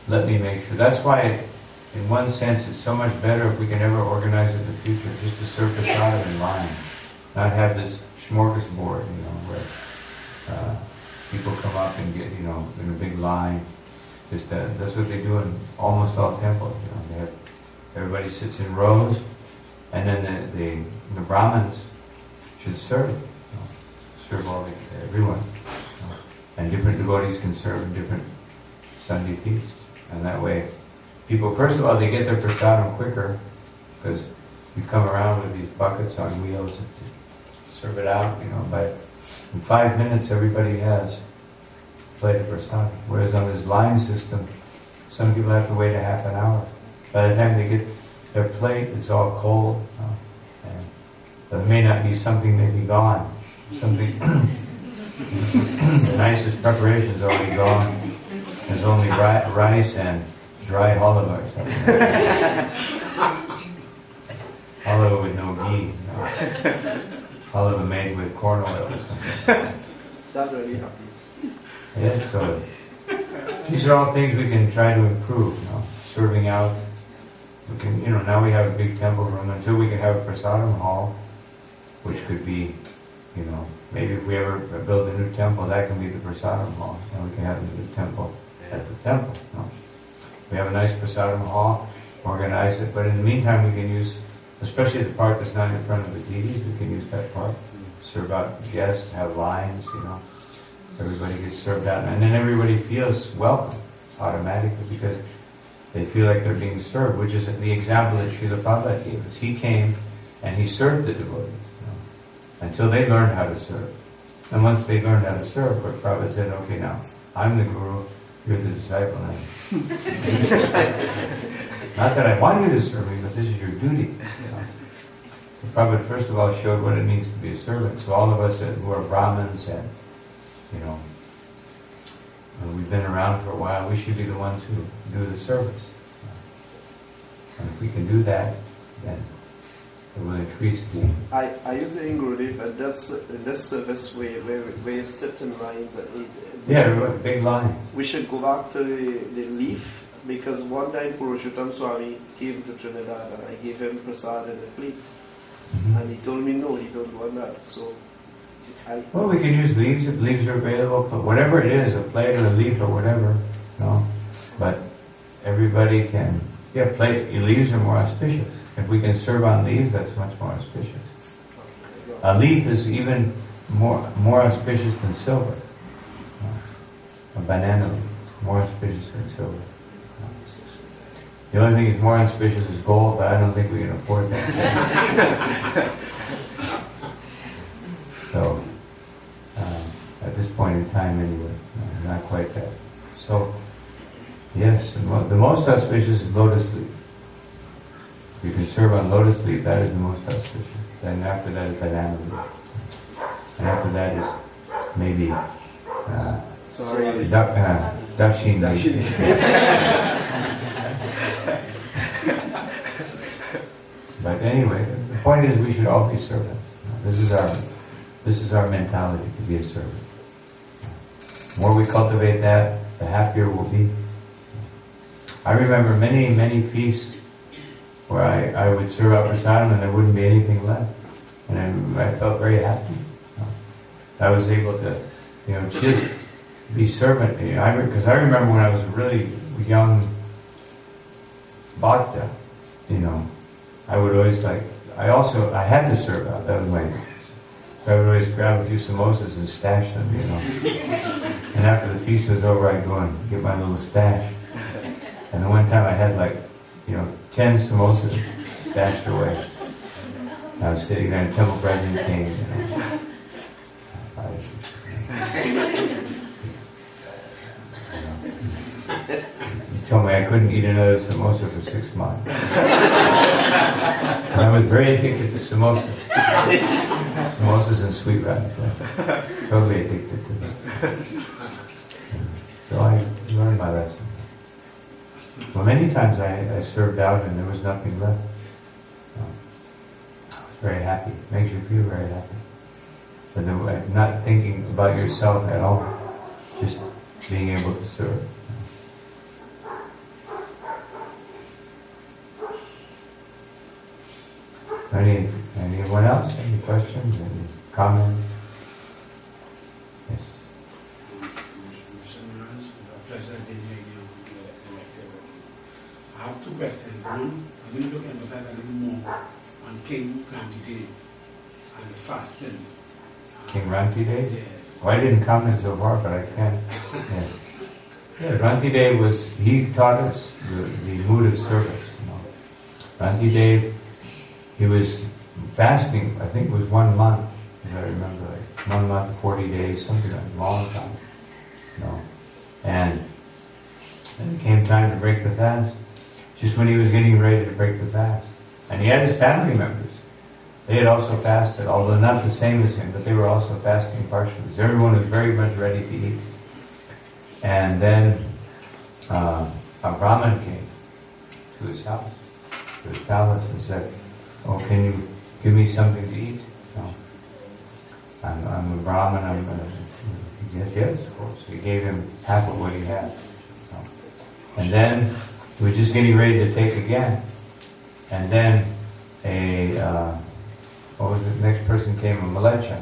let me make sure. That's why, in one sense, it's so much better if we can ever organize in the future just to serve prasadam in line. Not have this smorgasbord, where people come up and get, in a big line. Just that's what they do in almost all temples. You know, they have everybody sits in rows, and then the Brahmins should serve. Serve everyone. And different devotees can serve in different Sunday feasts. And that way, people, first of all, they get their prasadam quicker, because you come around with these buckets on wheels to serve it out, in 5 minutes everybody has a plate of prasadam. Whereas on this line system, some people have to wait a half an hour. By the time they get their plate, it's all cold. And there may not be something may be gone. Something, the nicest preparation is already gone. There's only rice and dry halava or something. Halava with no ghee. Halava made with corn oil or something. That really happens. Yes, so these are all things we can try to improve. Serving out. We can, now we have a big temple room. Until we can have a prasadam hall, which could be, maybe if we ever build a new temple, that can be the prasadam hall, and we can have a new temple at the temple. We have a nice prasadam hall, organize it, but in the meantime we can use, especially the part that's not in front of the deities, we can use that part, serve out guests, have lines, everybody gets served out, and then everybody feels welcome automatically because they feel like they're being served, which is the example that Srila Prabhupada gave us. He came and he served the devotees until they learned how to serve. And once they learned how to serve, Prabhupada said, okay, now, I'm the guru, you're the disciple now. Not that I want you to serve me, but this is your duty. So Prabhupada first of all showed what it means to be a servant. So all of us who are Brahmins and, we've been around for a while, we should be the ones who do the service. And if we can do that, then it will increase the... I use it in Gurudev, and that's in this service where you sit in lines. A big line. We should go back to the leaf, because one time Purushottam Swami came to Trinidad and I gave him prasad in a plate. Mm-hmm. And he told me no, he don't want that. So well, we can use leaves if leaves are available, but whatever it is, a plate or a leaf or whatever, But everybody can, leaves are more auspicious. If we can serve on leaves, that's much more auspicious. A leaf is even more auspicious than silver. A banana leaf is more auspicious than silver. The only thing that's more auspicious is gold, but I don't think we can afford that. So, at this point in time anyway, not quite that. So, yes, the most auspicious is lotus leaf. If you can serve on lotus leaf, that is the most auspicious. Then after that is banana leaf. And after that is maybe dakshin leaf. But anyway, the point is we should all be servants. This is our mentality, to be a servant. The more we cultivate that, the happier we'll be. I remember many, many feasts where I would serve out prasadam and there wouldn't be anything left. And I felt very happy. I was able to, just be servant. Because I remember when I was a really young bhakta, I would always I had to serve out. That was so I would always grab a few samosas and stash them, And after the feast was over, I'd go and get my little stash. And the one time I had 10 samosas stashed away. I was sitting there and Temple President came, He told me I couldn't eat another samosa for 6 months. And I was very addicted to samosas. Samosas and sweet rice. Totally addicted to them. So I learned my lesson. Well, many times I served out and there was nothing left. I was very happy. It makes you feel very happy. But not thinking about yourself at all. Just being able to serve. Anyone else? Any questions? Any comments? Yes. on King Granty Day and his fasting. King Ranti Day? Yeah. Well, I didn't comment so far, but I can. Yeah. Yeah, Ranti Day was, he taught us the mood of service. Ranti Day, he was fasting, I think it was 1 month, if I remember right. 1 month, 40 days, something like that, a long time. And then it came time to break the fast, just when he was getting ready to break the fast. And he had his family members. They had also fasted, although not the same as him, but they were also fasting partially. Everyone was very much ready to eat. And then a Brahmin came to his house, to his palace, and said, "Oh, can you give me something to eat?" No. I'm a Brahmin, yes, of course. He gave him half of what he had. And then he was just getting ready to take again. And then what was it? Next person came, a Malecha,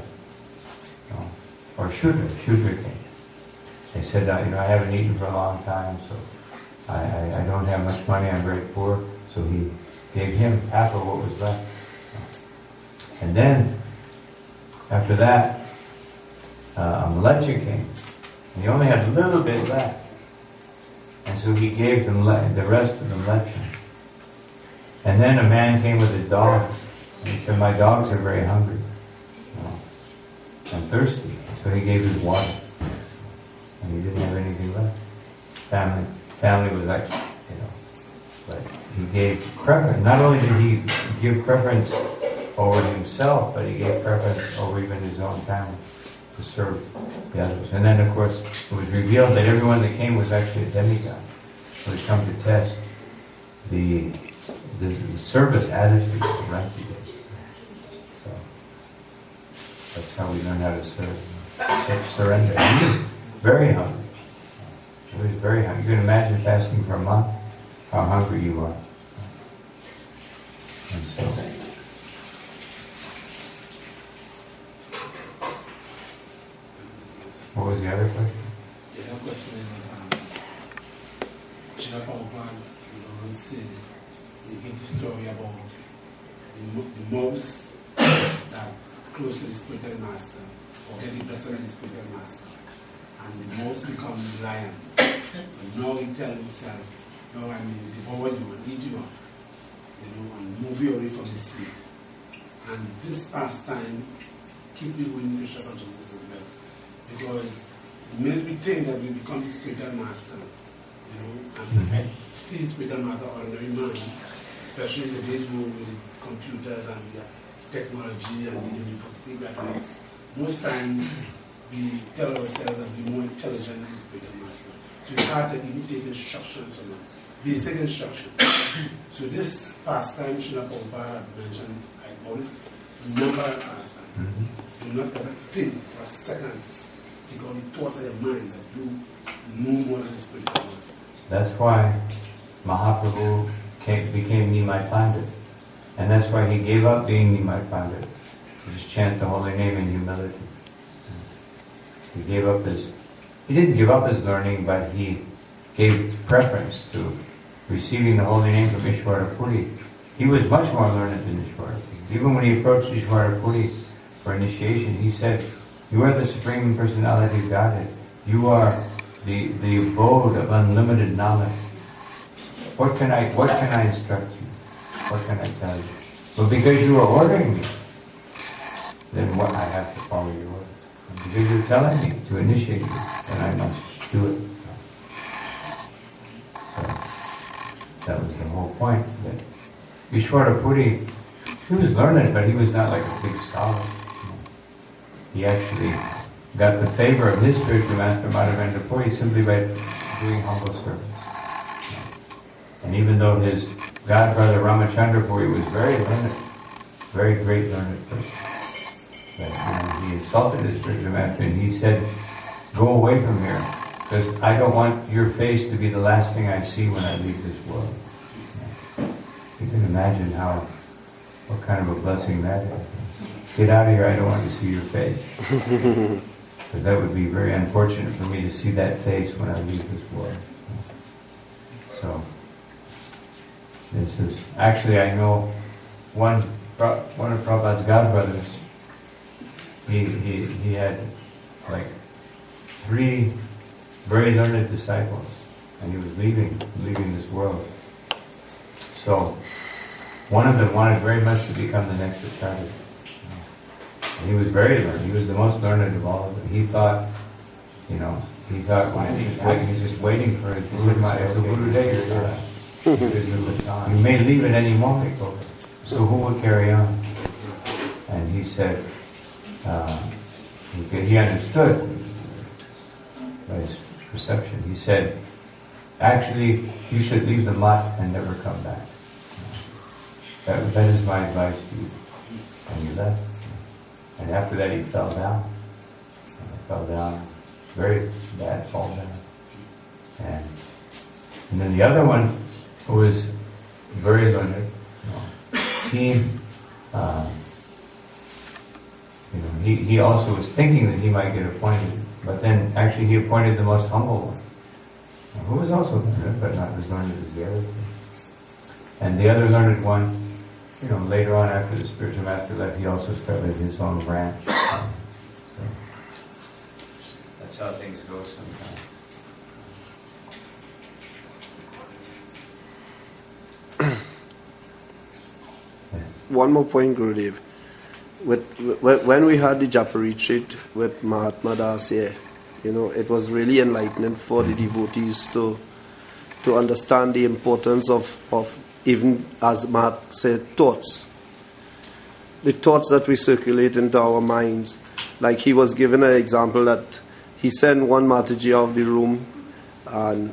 or Shudra came. They said, I haven't eaten for a long time, so I don't have much money, I'm very poor. So he gave him half of what was left. And then, after that, a Malecha came, and he only had a little bit left. And so he gave them the rest of the Malecha. And then a man came with his dogs, and he said, "My dogs are very hungry and thirsty." So he gave his water, and he didn't have anything left. Family was like, but he gave preference. Not only did he give preference over himself, but he gave preference over even his own family to serve the others. And then, of course, it was revealed that everyone that came was actually a demigod who had come to test the service attitude of Ranti Day. So that's how we learn how to serve. Surrender. He was very hungry. He was very hungry. You can imagine fasting for a month, how hungry you are. And so, what was the other question? The other question is, Srila Prabhupada always say, he gave the story about the mouse that close to the spiritual master, or get the blessing of the spiritual master. And the mouse become the lion. And now he tells himself, "No, I mean, devour you and eat you up, and move you away from the sea." And this pastime keep you in the Krishna consciousness as well. Because the minute we think that we become the spiritual master, and see the spiritual master ordinary man, especially in the days where with computers and technology and the university graduates, most times we tell ourselves that we're more intelligent than the spiritual master. So it's hard to even take instructions from us, basic instructions. So this pastime, Srila Prabhupada mentioned, I always remember that pastime. Do not ever think for a second, take all the thoughts of your mind that you know more than the spiritual master. That's why Mahaprabhu became Nimai Pandit. And that's why he gave up being Nimai Pandit, to just chant the holy name in humility. He didn't give up his learning, but he gave preference to receiving the holy name from Ishvara Puri. He was much more learned than Ishvara Puri. Even when he approached Ishvara Puri for initiation, he said, "You are the Supreme Personality of Godhead. You are the abode of unlimited knowledge. What can I instruct you? What can I tell you? But because you are ordering me, then what I have to follow your order. And because you're telling me to initiate you, then I must do it." So that was the whole point. That Ishvara Puri, he was learned, but he was not like a big scholar. He actually got the favor of his spiritual master Madhavendra Puri simply by doing humble service. And even though his godbrother Ramachandra Puri was very learned, very great learned person, but he insulted his spiritual master and he said, "Go away from here, because I don't want your face to be the last thing I see when I leave this world." You can imagine what kind of a blessing that is. "Get out of here, I don't want to see your face." Because that would be very unfortunate for me to see that face when I leave this world. So, this is, actually I know one of Prabhupada's godbrothers, he had like 3 very learned disciples, and he was leaving this world. So one of them wanted very much to become the next Acharya. And he was very learned. He was the most learned of all of them. He thought, when he's just waiting for his Guru Day. You may leave at any moment. So who will carry on? And he said, he understood by his perception. He said, actually, you should leave the mat and never come back. That is my advice to you. And he left. And after that he fell down. Very bad fall down. And then the other one, who was very learned, he also was thinking that he might get appointed, but then actually he appointed the most humble one, who was also learned, but not as learned as the other two. And the other learned one, later on after the spiritual master left, he also started his own branch. So that's how things go sometimes. One more point, Gurudev. When we had the Japa retreat with Mahatma Das here, it was really enlightening for the devotees to understand the importance of even, as Mahat said, thoughts. The thoughts that we circulate into our minds. Like he was given an example that he sent one Mataji out of the room and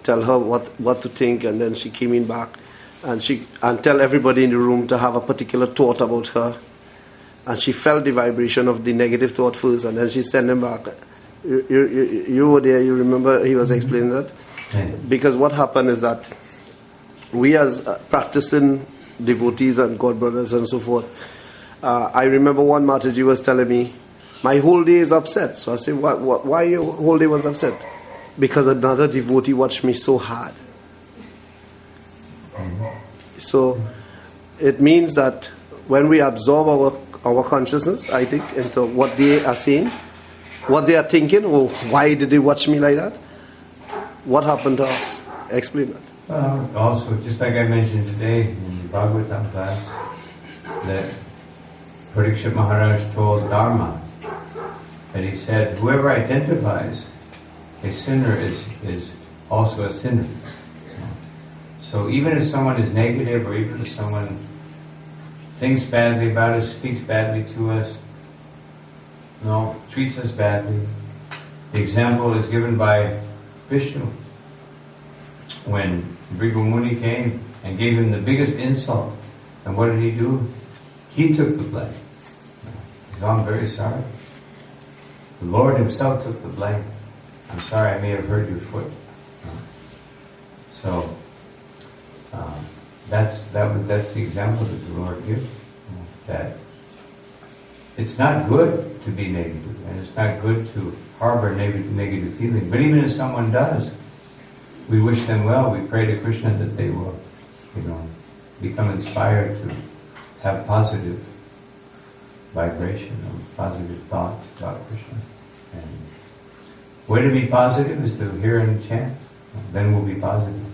tell her what to think, and then she came in back and tell everybody in the room to have a particular thought about her, and she felt the vibration of the negative thought first, and then she sent them back. You were there, you remember he was explaining that? Because what happened is that we as practicing devotees and God brothers and so forth, I remember one Mataji was telling me, my whole day is upset. So I said, why your whole day was upset? Because another devotee watched me so hard. So it means that when we absorb our consciousness, I think, into what they are saying, what they are thinking, or why did they watch me like that? What happened to us? Explain that. Also, just like I mentioned today in the Bhagavatam class, that Parikshit Maharaj told Dharma that he said, whoever identifies a sinner is also a sinner. So even if someone is negative, or even if someone thinks badly about us, speaks badly to us, treats us badly, the example is given by Vishnu. When Bhrigu Muni came and gave him the biggest insult, and what did he do? He took the blame. He said, I'm very sorry. The Lord himself took the blame. I'm sorry, I may have hurt your foot. So that's the example that the Lord gives. That it's not good to be negative, and it's not good to harbor negative feeling. But even if someone does, we wish them well. We pray to Krishna that they will, become inspired to have positive vibration or positive thoughts about Krishna. And way to be positive is to hear and chant. Then we'll be positive.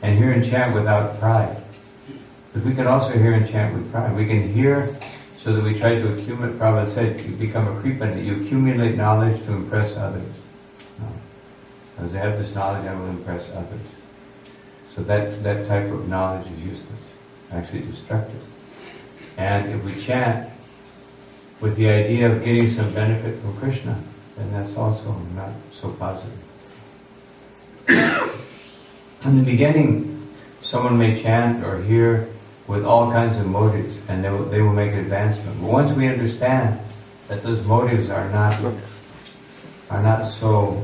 And hear and chant without pride. But we can also hear and chant with pride. We can hear so that we try to accumulate. Prabhupada said, you become a kripan, you accumulate knowledge to impress others. As I have this knowledge, I will impress others. So that type of knowledge is useless, actually destructive. And if we chant with the idea of getting some benefit from Krishna, then that's also not so positive. In the beginning, someone may chant or hear with all kinds of motives, and they will make an advancement. But once we understand that those motives are not so,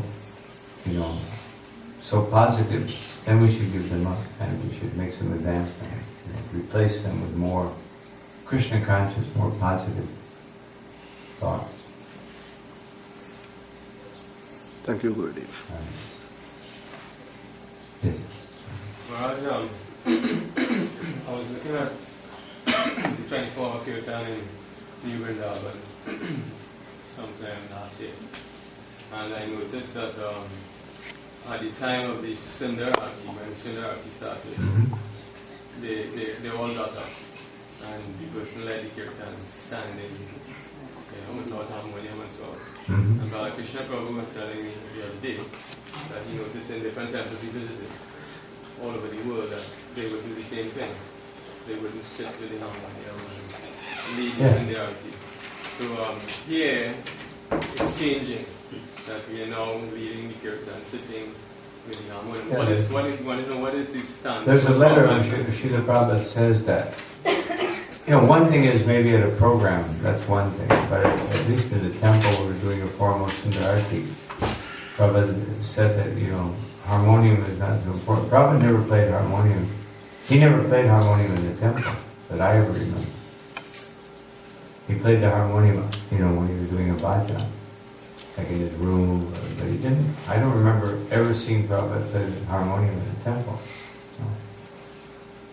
so positive, then we should give them up, and we should make some advancement. Replace them with more Krishna conscious, more positive thoughts. Thank you, Gurudev. Yes. Maharaj, I was looking at trying to form a kirtan in New Vrindavan sometime last year. And I noticed that at the time of the Sundarati, when the Sundarati started, they all got up. And the person led the kirtan standing, without harmonium and so on. And Balakrishna Prabhu was telling me the other day that he noticed in different temples he visited all over the world that they would do the same thing. They wouldn't sit with the harmonium and lead the Sundarati. So here it's changing, that we are now leading the kirtan, sitting with the harmonium. What is the standard? There's a letter on Srila Prabhupada says that. One thing is maybe at a program, that's one thing, but at least in the temple we were doing a formal Sundarati. Prabhupada said that, harmonium is not so important. Prabhupada never played harmonium. He never played harmonium in the temple, that I ever remember. He played the harmonium, when he was doing a bhajan, like in his room, but he didn't. I don't remember ever seeing Prabhupada play the harmonium in the temple. No.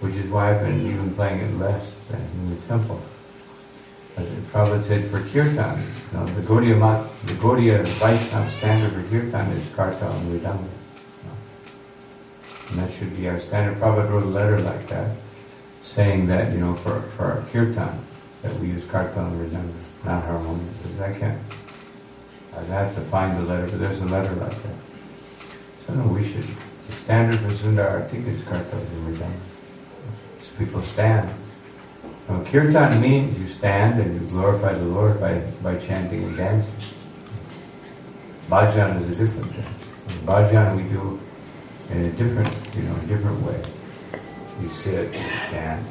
Which is why I've been even playing it less than in the temple. As Prabhupada said, for kirtan, the Gaudiya Vaishnava standard for kirtan is kartal and mridanga. And that should be our standard. Prabhupada wrote a letter like that, saying that, for our kirtan, that we use kartal and mridanga, not harmonium. Because I'd have to find the letter, but there's a letter like that. So the standard for Sundar Artika is kartal and mridanga. So people stand. Now, kirtan means you stand and you glorify the Lord by chanting and dancing. Bhajan is a different thing. Bhajan we do in a different way. You sit, you chant.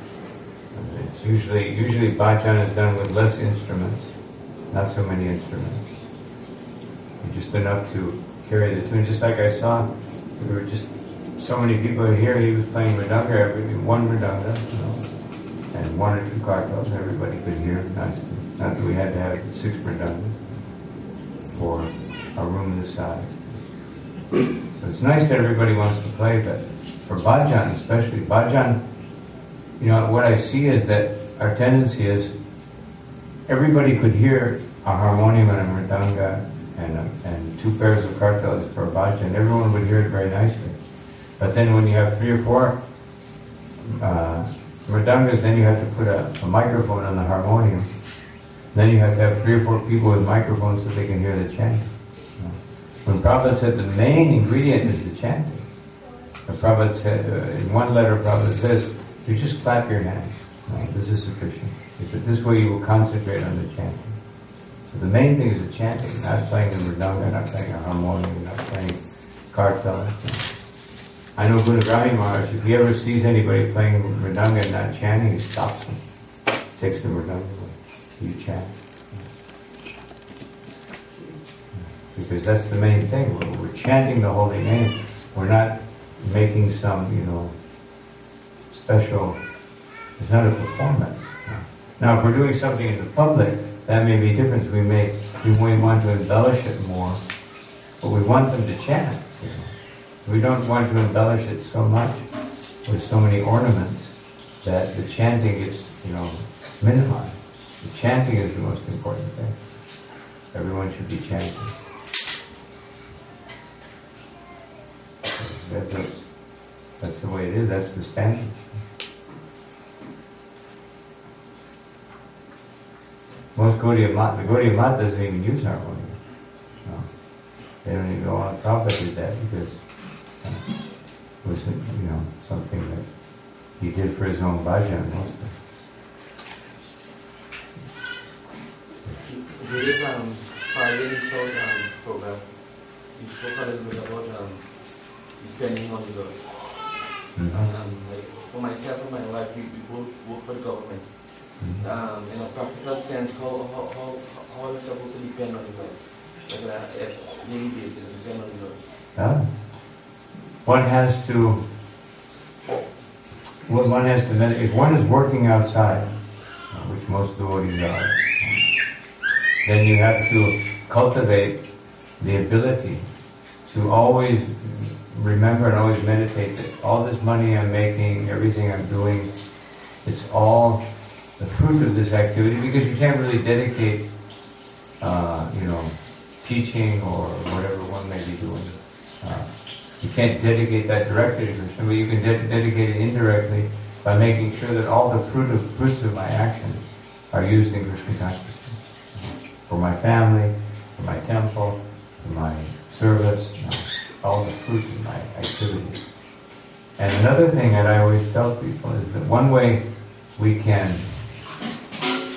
It's usually bhajan is done with less instruments, not so many instruments. Just enough to carry the tune. Just like I saw, there were just so many people here. He was playing mridanga, one mridanga, and one or two kartals. Everybody could hear. Not that we had to have 6 mridangas for a room this size. So it's nice that everybody wants to play, but for bhajan especially, what I see is that our tendency is everybody could hear a harmonium and a mridanga and 2 pairs of kartals for bhajan. Everyone would hear it very nicely. But then when you have 3 or 4 mridangas, then you have to put a microphone on the harmonium. Then you have to have 3 or 4 people with microphones so they can hear the chanting. When Prabhupada said the main ingredient is the chanting, Prabhupada said, in one letter Prabhupada says, you just clap your hands. This is sufficient. He said, this way you will concentrate on the chanting. So the main thing is the chanting, not playing the mridanga, not playing a harmonium, not playing kartal. I know Gunagrami Maharaj, if he ever sees anybody playing mridanga and not chanting, he stops them. Takes the mridanga away. You chant. Because that's the main thing. We're chanting the holy name. We're not making some, special. It's not a performance. Now, if we're doing something in the public, that may be different. We may want to embellish it more, but we want them to chant. We don't want to embellish it so much with so many ornaments that the chanting gets, minimized. The chanting is the most important thing. Everyone should be chanting. That's the way it is. That's the standard. Most Gaudiya Mat doesn't even use harmonium. No. They don't even go on. Prabhupada did that because it was, something that he did for his own bhajan mostly. During Friday South program, we spoke a little bit about depending on the Lord. Like for myself and my wife, we both work for the government. In a practical sense, how are we supposed to depend on the Lord? Like at daily basis, depend on the Lord. One has to meditate. If one is working outside, which most devotees are, then you have to cultivate the ability to always remember and always meditate that all this money I'm making, everything I'm doing, it's all the fruit of this activity, because you can't really dedicate, teaching or whatever one may be doing. You can't dedicate that directly to Krishna, but you can dedicate it indirectly by making sure that all the fruits of my actions are used in Krishna consciousness. For my family, for my temple, for my service, all the fruit of my activities. And another thing that I always tell people is that one way we can,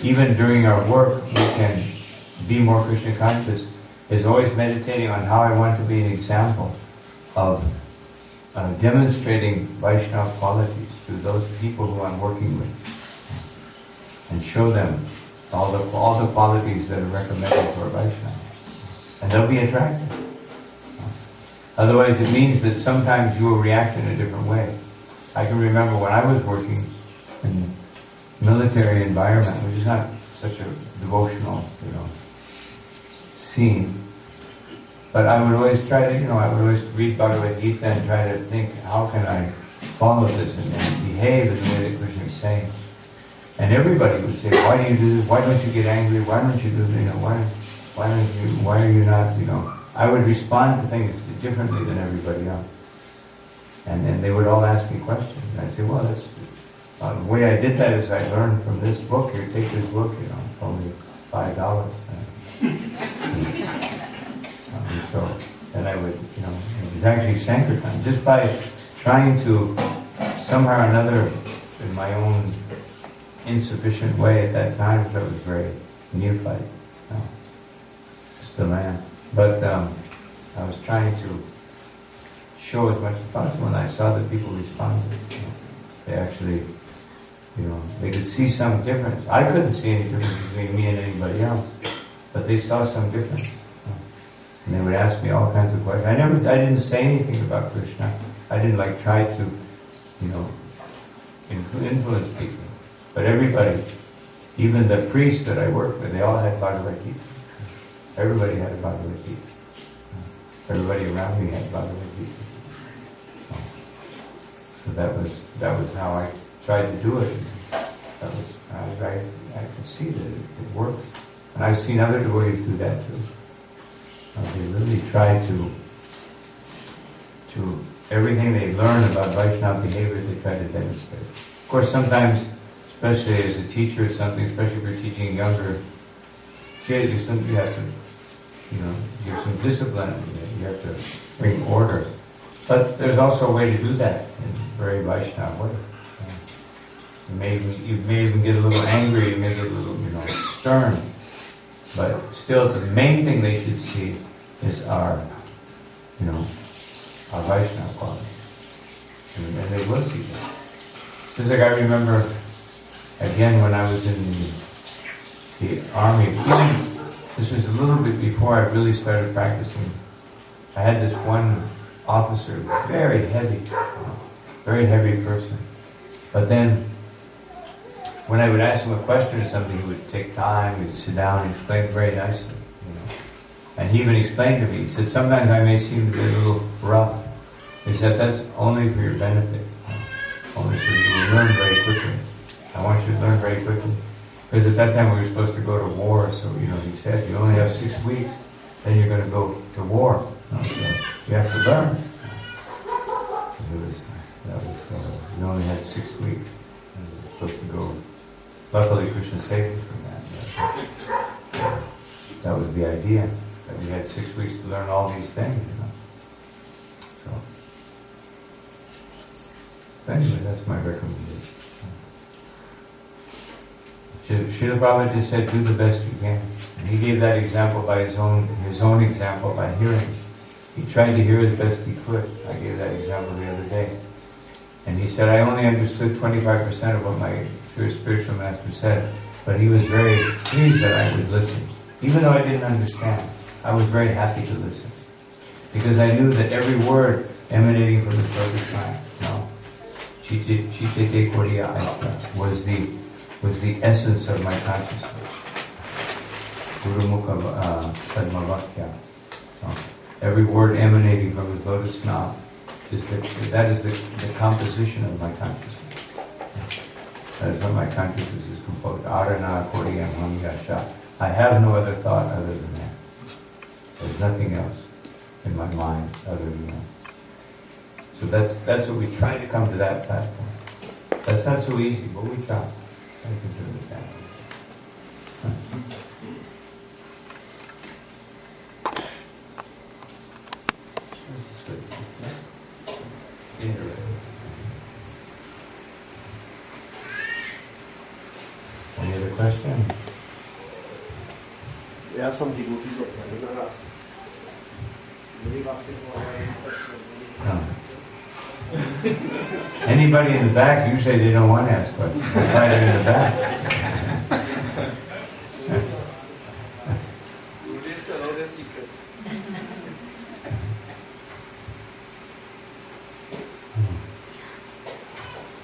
even during our work, we can be more Krishna conscious, is always meditating on how I want to be an example of demonstrating Vaishnava qualities to those people who I'm working with, and show them all the qualities that are recommended for a Vaishnava, and they'll be attracted. Otherwise, it means that sometimes you will react in a different way. I can remember when I was working in military environment, which is not such a devotional, scene. But I would always try to, I would always read Bhagavad Gita and try to think, how can I follow this and behave in the way that Krishna is saying? And everybody would say, why do you do this? Why don't you get angry? Why don't you do this? Why are you not, I would respond to things differently than everybody else. And then they would all ask me questions. And I'd say, well, that's, the way I did that is I learned from this book. Here, take this book, it's only $5. And so then I would, it was actually Sankirtan. Just by trying to, somehow or another, in my own insufficient way at that time, because I was very neophyte, still am. But I was trying to show as much as possible, and I saw that people responded. They actually, they could see some difference. I couldn't see any difference between me and anybody else, but they saw some difference. And they would ask me all kinds of questions. I didn't say anything about Krishna. I didn't try to, influence people. But everybody, even the priests that I worked with, they all had Bhagavad Gita. Everybody had a Bhagavad Gita. Everybody around me had Bhagavad Gita. So that was how I tried to do it. I could see that it works. And I've seen other devotees do that too. They really try to everything they learn about Vaishnava behavior, they try to demonstrate. Of course, sometimes, especially as a teacher or something, especially if you're teaching younger kids, you have to, give some discipline. You have to bring order. But there's also a way to do that in a very Vaishnava way. You may even get a little angry, you may get a little, stern. But still, the main thing they should see is our Vaishnava quality. And they will see that. Just like I remember, again, when I was in the army, this was a little bit before I really started practicing. I had this one officer, very heavy person. But then, when I would ask him a question or something, he would take time, he would sit down and explain very nicely. And he even explained to me, he said, sometimes I may seem to be a little rough. He said, that's only for your benefit. Only so you will learn very quickly. I want you to learn very quickly. Because at that time we were supposed to go to war, so he said, you only have 6 weeks, then you're going to go to war. So you have to learn. We only had 6 weeks. We were supposed to go. Luckily, Krishna saved us from that. That was the idea, that we had 6 weeks to learn all these things. So anyway, that's my recommendation. Srila Prabhupada just said, do the best you can. And he gave that example by his own example, by hearing. He tried to hear as best he could. I gave that example the other day. And he said, I only understood 25% of what my spiritual master said, but he was very pleased that I would listen. Even though I didn't understand, I was very happy to listen. Because I knew that every word emanating from the lotus mind, Chitete Koriya Aita, was the essence of my consciousness. Guru Mukha Sadmavakya. Every word emanating from his lotus mouth, that is the composition of my consciousness. That's what my consciousness is composed. Arana Kodiyam Hamyasha. I have no other thought other than that. There's nothing else in my mind other than that. So that's what we try to come to that platform. That's not so easy, but we try. I can do that. Any other questions? We have some devotees also. I'm going to ask. Anybody in the back, usually they don't want to ask questions. That's why they're in the back.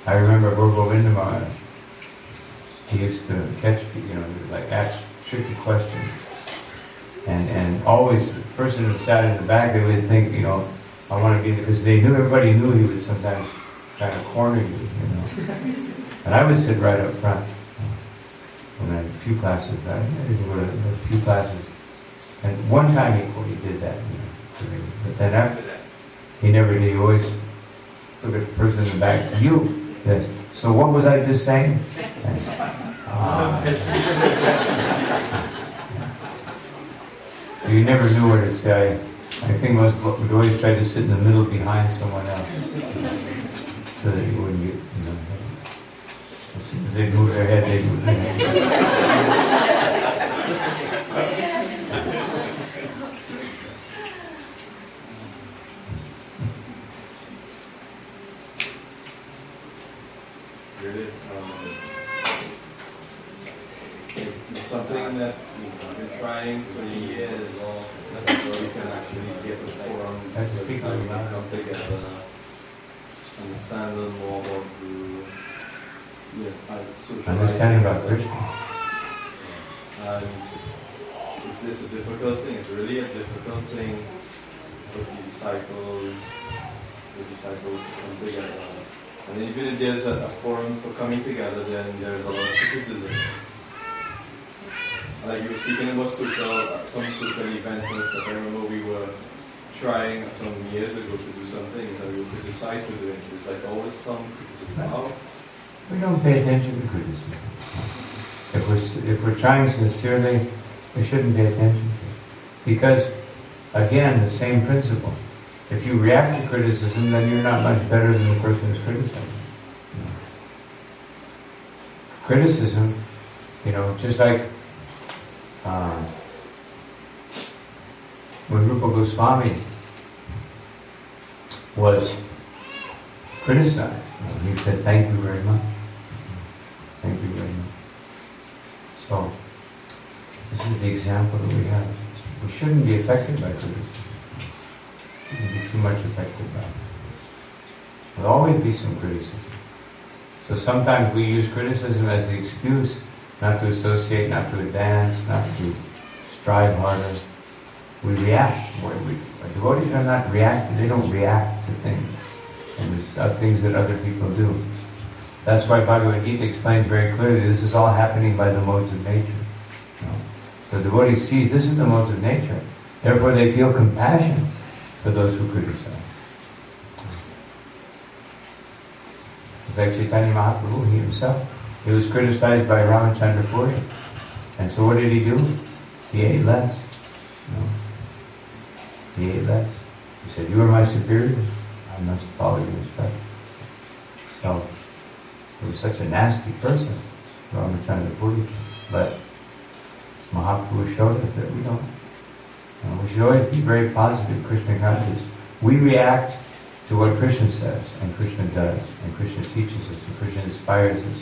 I remember Guru Govinda Maharaj. He used to catch, like ask tricky questions. And always the person who sat in the back, they would think, I want to be, because everybody knew he would sometimes kind of corner you, And I would sit right up front. When I had a few classes, I did go to a few classes. And one time he did that, to me. But then after that, he never did. He always looked at the person in the back. You? Yes. So what was I just saying? So you never knew where to say. My thing was, we'd always try to sit in the middle behind someone else, so that you wouldn't get, as soon as they'd move their head, they'd move their head. It's something that I've been trying for years, so you can actually get a forum where people can come together, understand us more about Guru, socialize Understand about Krishna. And it's a difficult thing. It's really a difficult thing for the disciples to come together. And even if there's a forum for coming together, then there's a lot of criticism. Like you were speaking about some social events and stuff. I remember we were trying some years ago to do some things and we were criticized for doing it. It's like always some criticism. Wow. We don't pay attention to criticism. If we're trying sincerely, we shouldn't pay attention to it. Because, again, the same principle. If you react to criticism, then you're not much better than the person who's criticizing. Criticism, just like when Rupa Goswami was criticized, he said, "Thank you very much. Thank you very much." So, this is the example that we have. We shouldn't be affected by criticism. We shouldn't be too much affected by it. There'll always be some criticism. So sometimes we use criticism as the excuse not to associate, not to advance, not to strive harder. We react. Devotees are not reactive. They don't react to things. And there's things that other people do. That's why Bhagavad Gita explains very clearly this is all happening by the modes of nature. The devotee sees this is the modes of nature. Therefore they feel compassion for those who criticize. It's like Chaitanya Mahaprabhu, he himself. He was criticized by Ramachandra Puri. And so what did he do? He ate less. He ate less. He said, "You are my superior. I must follow your instruction." So, he was such a nasty person, Ramachandra Puri. But Mahaprabhu showed us that we don't. We should always be very positive, Krishna conscious. We react to what Krishna says, and Krishna does, and Krishna teaches us, and Krishna inspires us.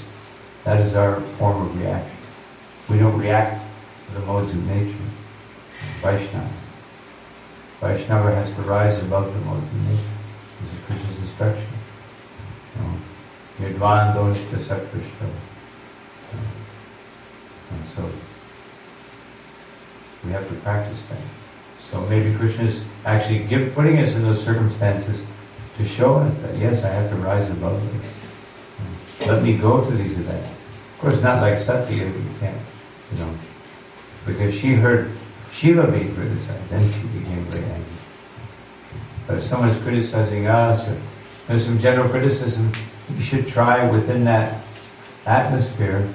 That is our form of reaction. We don't react to the modes of nature. Vaishnava. Vaishnava has to rise above the modes of nature. This is Krishna's instruction. Yadvan donishta sakrishta. And so, we have to practice that. So maybe Krishna is actually putting us in those circumstances to show us that, yes, I have to rise above this. let me go to these events. Of course, not like Satya, you can't, because she heard Shiva being criticized, and she became very angry. But if someone is criticizing us, or there's some general criticism, we should try within that atmosphere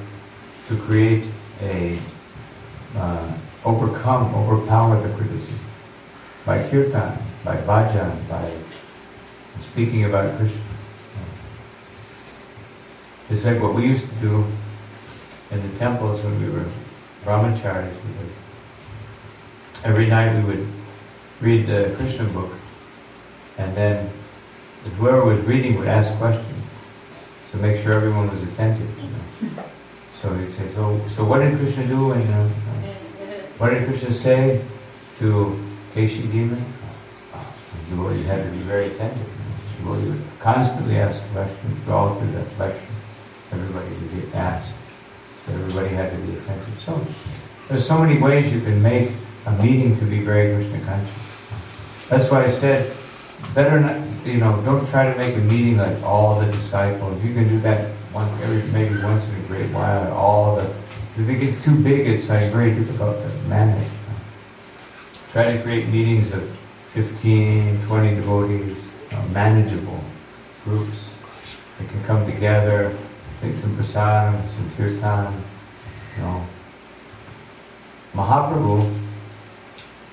to create a overpower the criticism by kirtan, by bhajan, by speaking about Krishna. It's like what we used to do in the temples when we were brahmacharis. Every night we would read the Krishna book, and then whoever was reading would ask questions to make sure everyone was attentive. So he'd say, so what did Krishna do? And what did Krishna say to Keshi demon? The devotee had to be very attentive. The devotee would constantly ask questions all through that lecture. Everybody would be asked. So everybody had to be attentive. So there's so many ways you can make a meeting to be very Krishna conscious. That's why I said, better not, don't try to make a meeting like all the disciples. You can do that maybe once in a great while. If it gets too big, it's very difficult to manage. Try to create meetings of 15, 20 devotees, manageable groups. They can come together, take some prasadam, some kirtan. Mahaprabhu,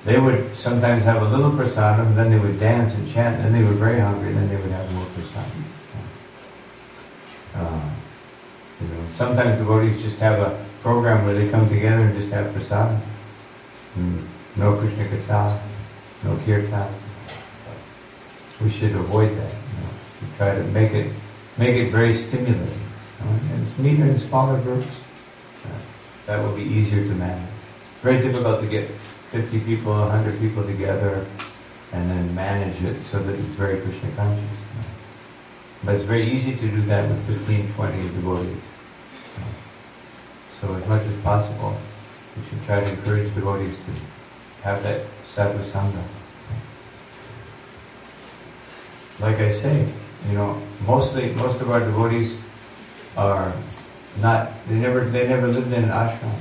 they would sometimes have a little prasadam, then they would dance and chant, and then they were very hungry, and then they would have more prasadam. Sometimes devotees just have a program where they come together and just have prasadam. No Krishna Katha, no kirtan. We should avoid that. We try to make it very stimulating. And meet in smaller groups. That will be easier to manage. Very difficult to get 50 people, 100 people together and then manage it so that it's very Krishna conscious. But it's very easy to do that with 15, 20 devotees. So as much as possible, we should try to encourage devotees to have that sadhu sangha. Like I say, most of our devotees are not, they never lived in an ashram.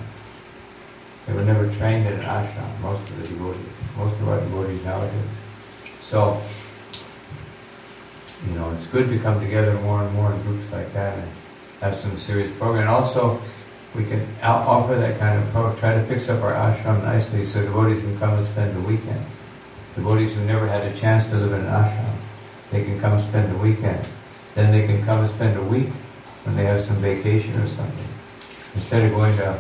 They were never trained in an ashram, most of the devotees. Most of our devotees nowadays. So, it's good to come together more and more in groups like that and have some serious program. And also, we can offer that kind of program, try to fix up our ashram nicely so devotees can come and spend the weekend. Devotees who never had a chance to live in an ashram, they can come spend the weekend. Then they can come and spend a week when they have some vacation or something. Instead of going to,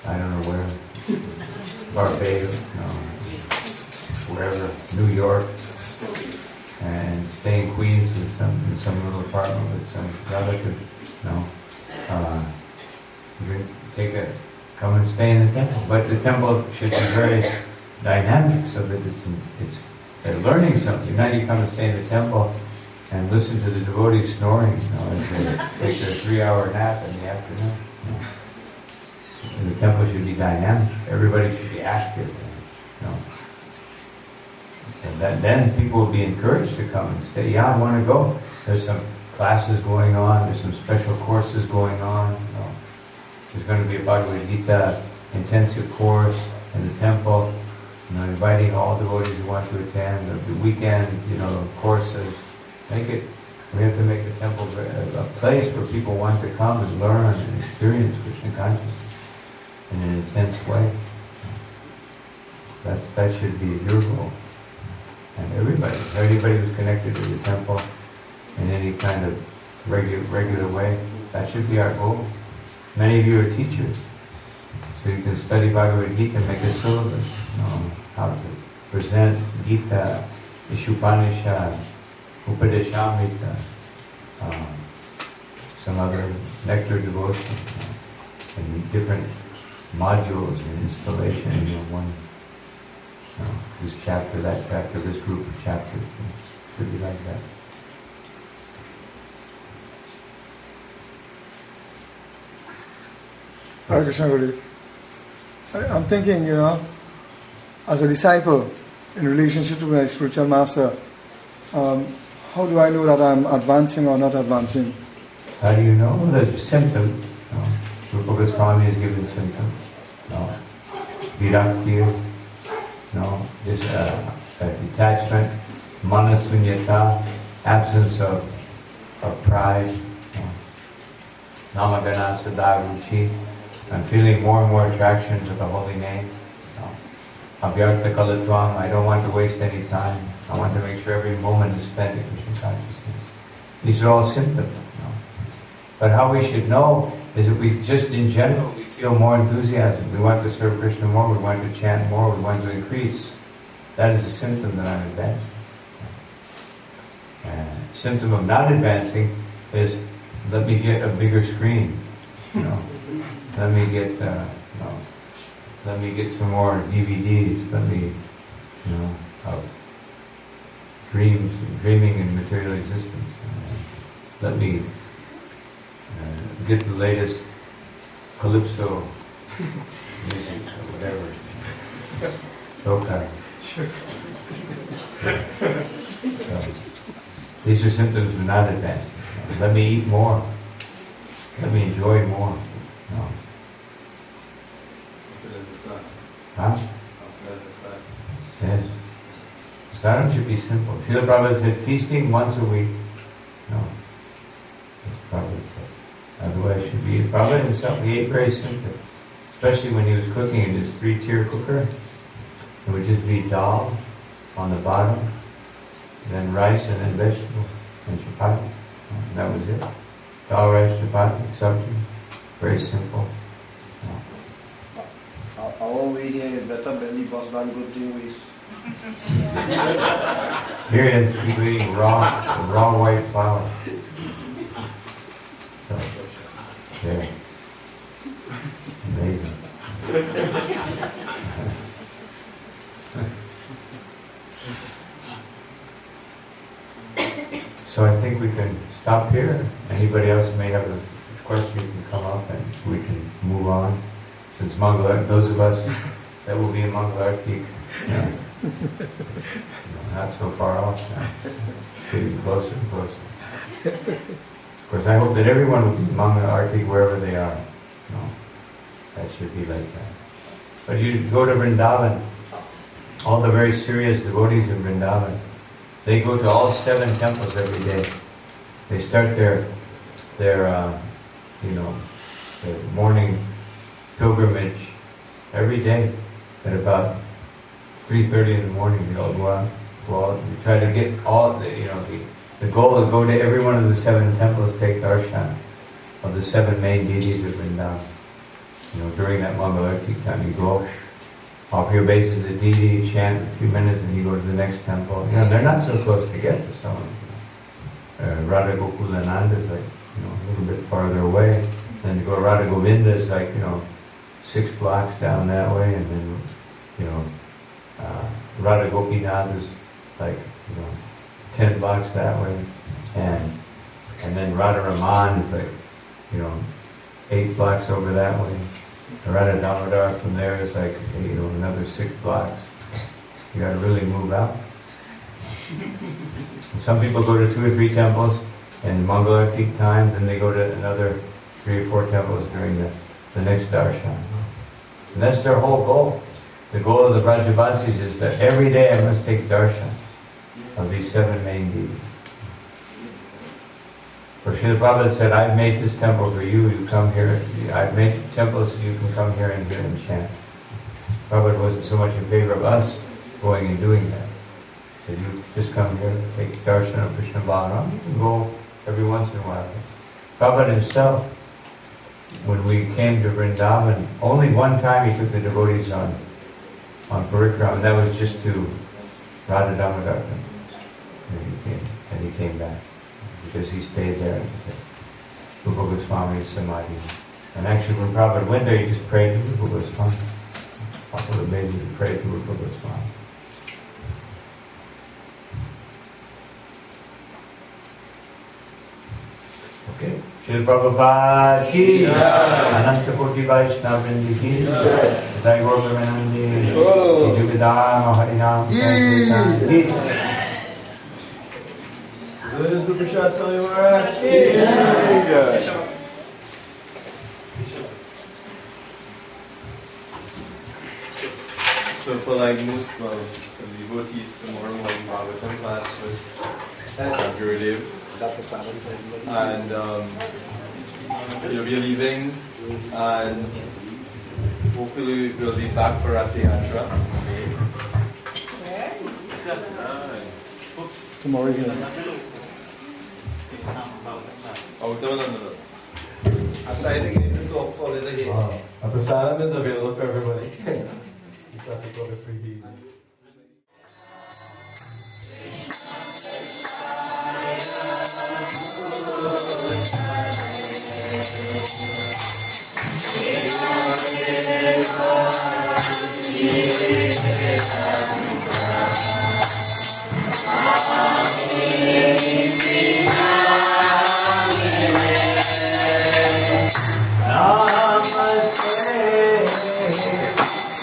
I don't know where, Barbados, wherever, New York, and stay in Queens in some little apartment with some relative. You can come and stay in the temple. But the temple should be very dynamic so that they're learning something. Now you come and stay in the temple and listen to the devotees snoring, as they take their 3-hour nap in the afternoon. And the temple should be dynamic. Everybody should be active. So then people will be encouraged to come and stay. Yeah, I want to go. There's some classes going on. There's some special courses going on. There's going to be a Bhagavad Gita intensive course in the temple. Inviting all devotees who want to attend. The weekend, courses. We have to make the temple a place where people want to come and learn and experience Krishna consciousness in an intense way. That should be your goal. And everybody who's connected to the temple in any kind of regular way, that should be our goal. Many of you are teachers, so you can study Bhagavad Gita and make a syllabus, how to present Gita, Ishupanishad, Upadeshamrita, some other nectar devotion, and different modules and installation in one. This chapter, that chapter, this group of chapters. It should be like that. Hare Krishna Guru. I'm thinking, as a disciple in relationship to my spiritual master, how do I know that I'm advancing or not advancing? How do you know? Well, there's a symptom. No. Rupa Goswami is given symptoms. No. Virakti, no. Just detachment, manasunyata, absence of pride. No. Namagana sadaruchi. I'm feeling more and more attraction to the holy name. No. Abhyartha kalatvam. I don't want to waste any time. I want to make sure every moment is spent in Krishna consciousness. These are all symptoms. No. But how we should know is that we just in general, we feel more enthusiasm. We want to serve Krishna more, we want to chant more, we want to increase. That is a symptom that I'm advancing. Symptom of not advancing is, let me get a bigger screen. Let me get let me get some more DVDs, let me of dreaming in material existence. Let me get the latest calypso music or whatever. Okay. So, these are symptoms of not advancing. Let me eat more. Let me enjoy more. No. Huh? Yes. Sadhana should be simple. Srila Prabhupada said feasting once a week. No. Prabhupada said. Otherwise, should be. Prabhupada himself, he ate very simply. Especially when he was cooking in his 3-tier cooker. It would just be dal on the bottom, then rice and then vegetables and chapati. And that was it. Dal, rice, chapati, sabji. Very simple. Our way here is better belly bus than good thing with. Here he is eating raw white flour. So, there. Amazing. So I think we can stop here. Anybody else may have a question, you can come up and we can move on. Since Mangalarti, those of us that will be in Mangalarti, not so far off now. Getting closer and closer. Of course, I hope that everyone will be in Mangalarti wherever they are. That should be like that. But you go to Vrindavan, all the very serious devotees in Vrindavan, they go to all 7 temples every day. They start their morning pilgrimage every day at about 3:30 in the morning. They all go out. We try to get all the goal is go to every one of the 7 temples, take darshan of the 7 main deities of Vrindavan. During that Mangalarti time, you go, offer your obeisance to the deity, chant a few minutes, and you go to the next temple. They're not so close together. Some Radha Gokulananda is like a little bit farther away. Then to go to Radha Govinda is like 6 blocks down that way, and then Radha Gopinath is like 10 blocks that way, and then Radha Raman is like 8 blocks over that way. Radha Dattavara from there is like another 6 blocks. You got to really move out. And some people go to 2 or 3 temples in Mangalarti time, then they go to another 3 or 4 temples during the next darshan. And that's their whole goal. The goal of the Brajavasis is that every day I must take darshan of these 7 main deities. For Srila Prabhupada said, I've made this temple for you, you come here. I've made temples so you can come here and hear and chant. Prabhupada wasn't so much in favor of us going and doing that. He said, you just come here, take darshan of Krishna Balaram, you can go every once in a while. Prabhupada himself, when we came to Vrindavan, only one time he took the devotees on Parikrama, and that was just to Radha Damodar. And he came back. Because he stayed there at Rupa Goswami's Samadhi. And actually when Prabhupada went there, he just prayed to Rupa Goswami. Prabhupada basically prayed to Rupa Goswami. Okay. Srila Prabhupada ki Ananta Koti Vaishnava Vrindi ki Jai Gaur Premanandi Jugadam Harinam Sankirtan ki So for like most the devotees, tomorrow morning Bhagavatam class with Gurudev, and you'll be leaving, and hopefully we'll be back for Rath Yatra. Tomorrow evening. Oh, no. Actually, I think you need to talk for a little bit. A prasadam is available for everybody. You start to go to preheat.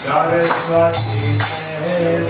Saraswati Hare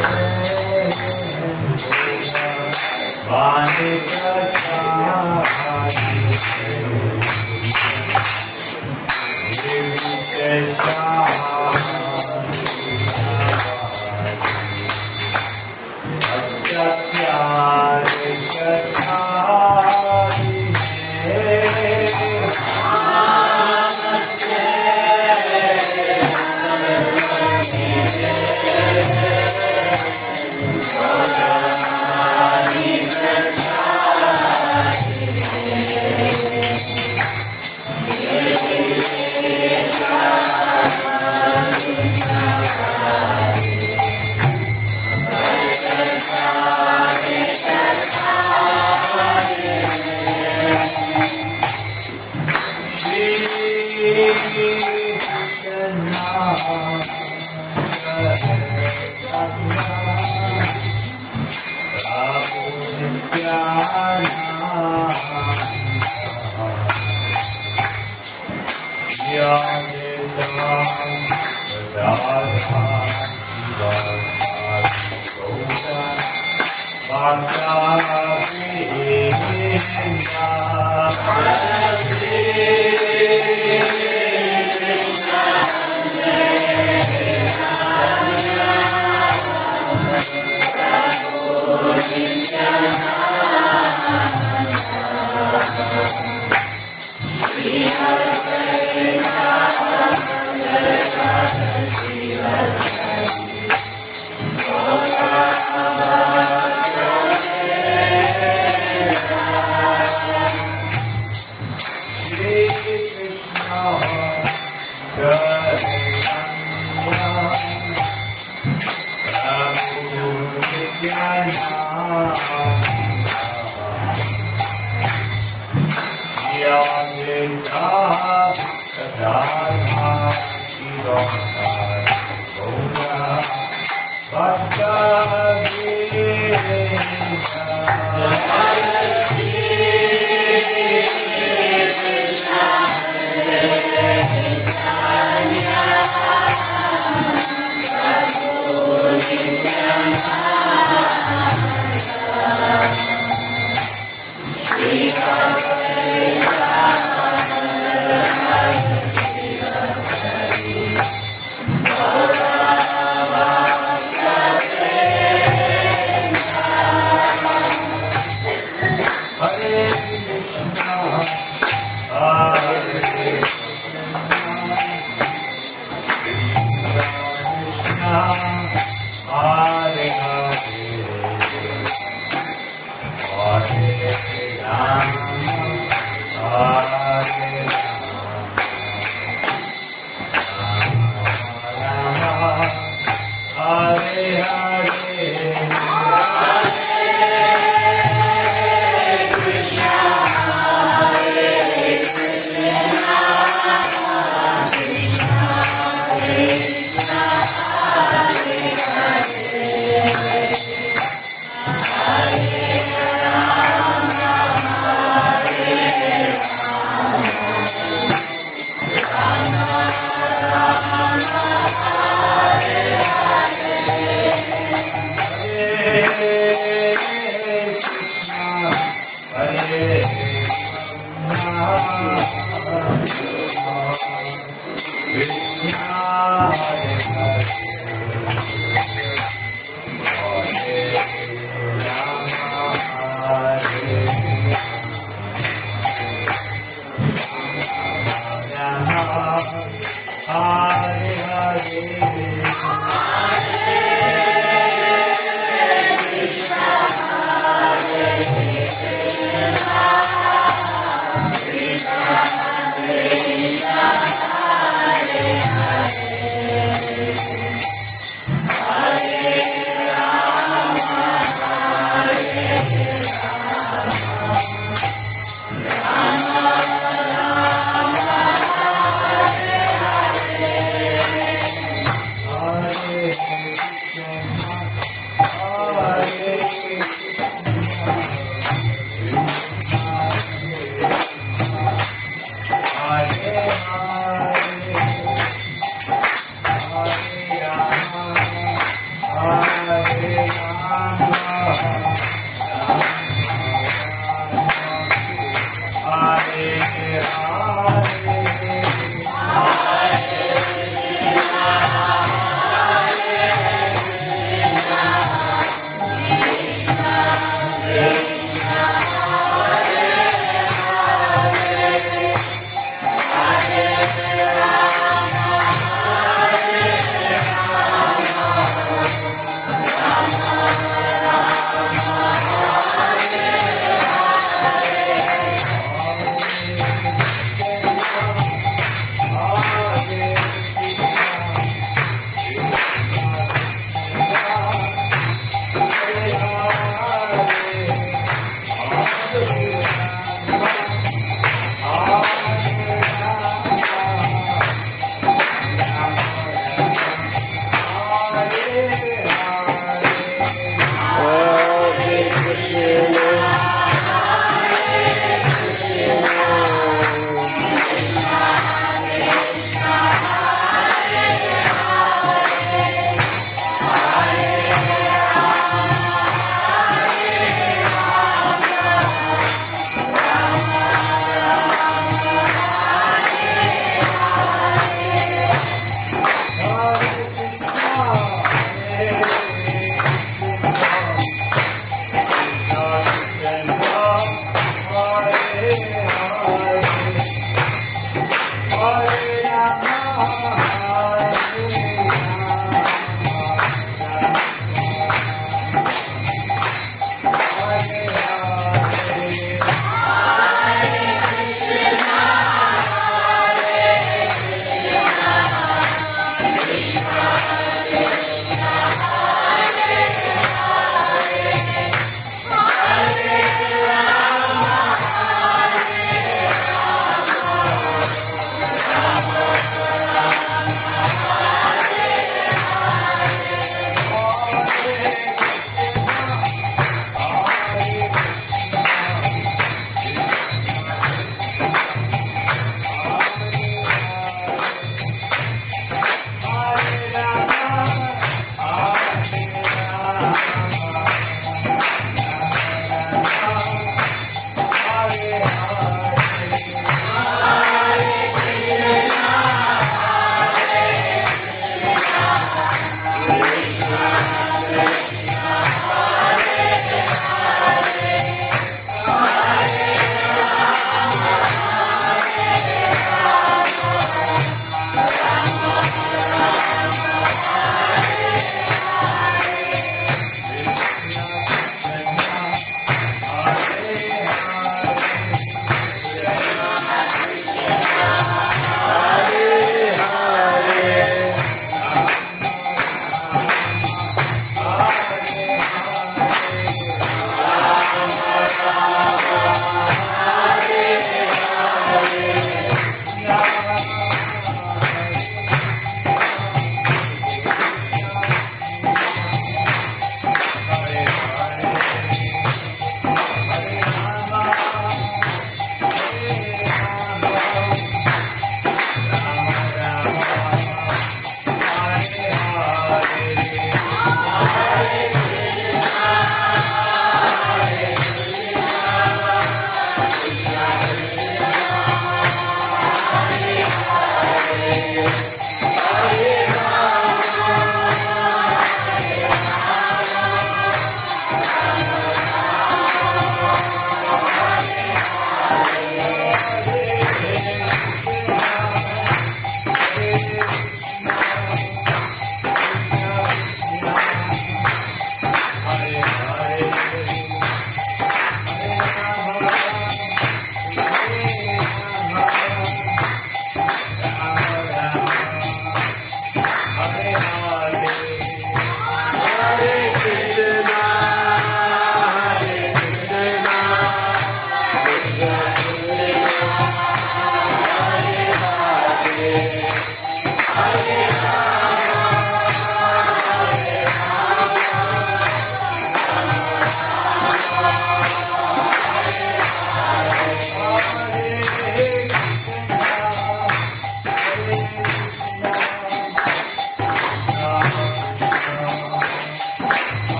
Hare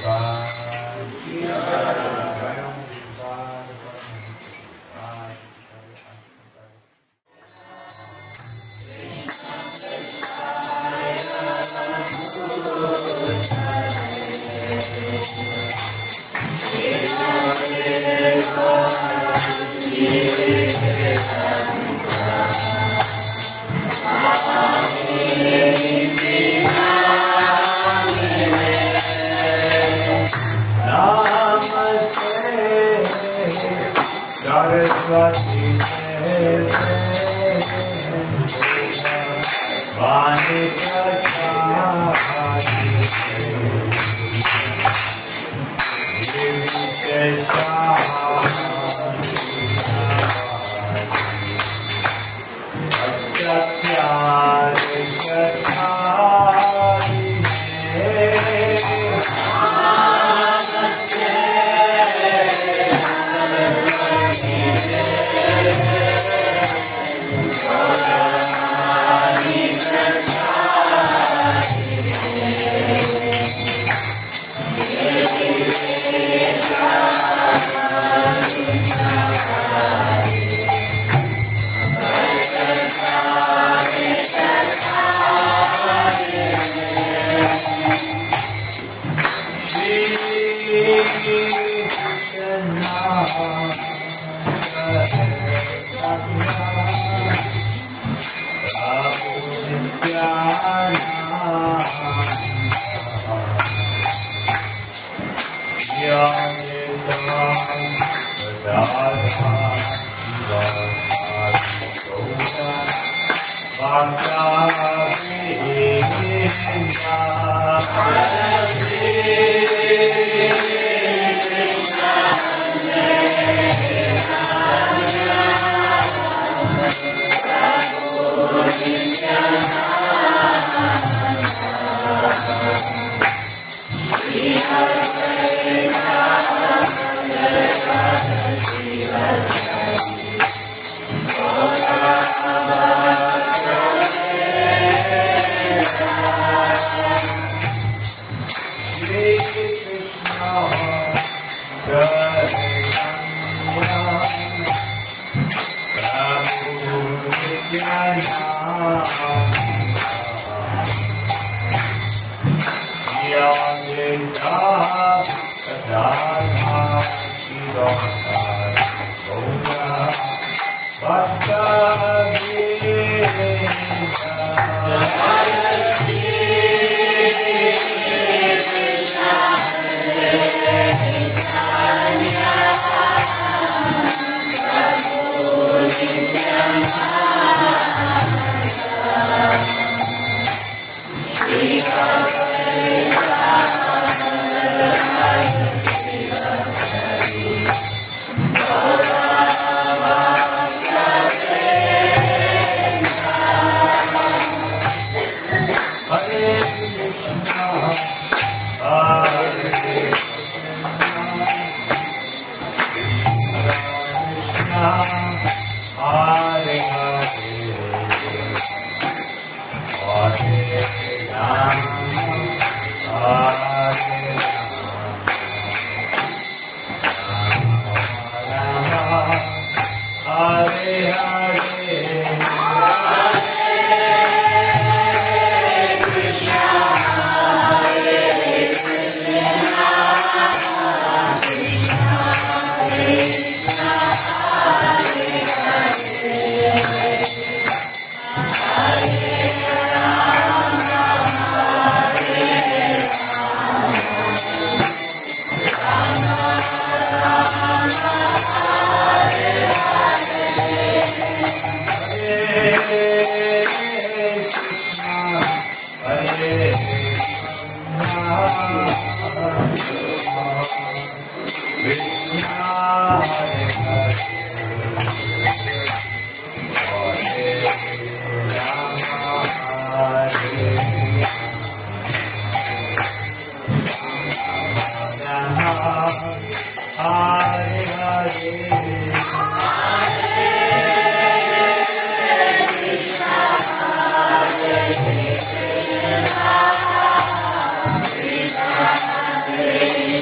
Hare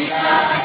Hare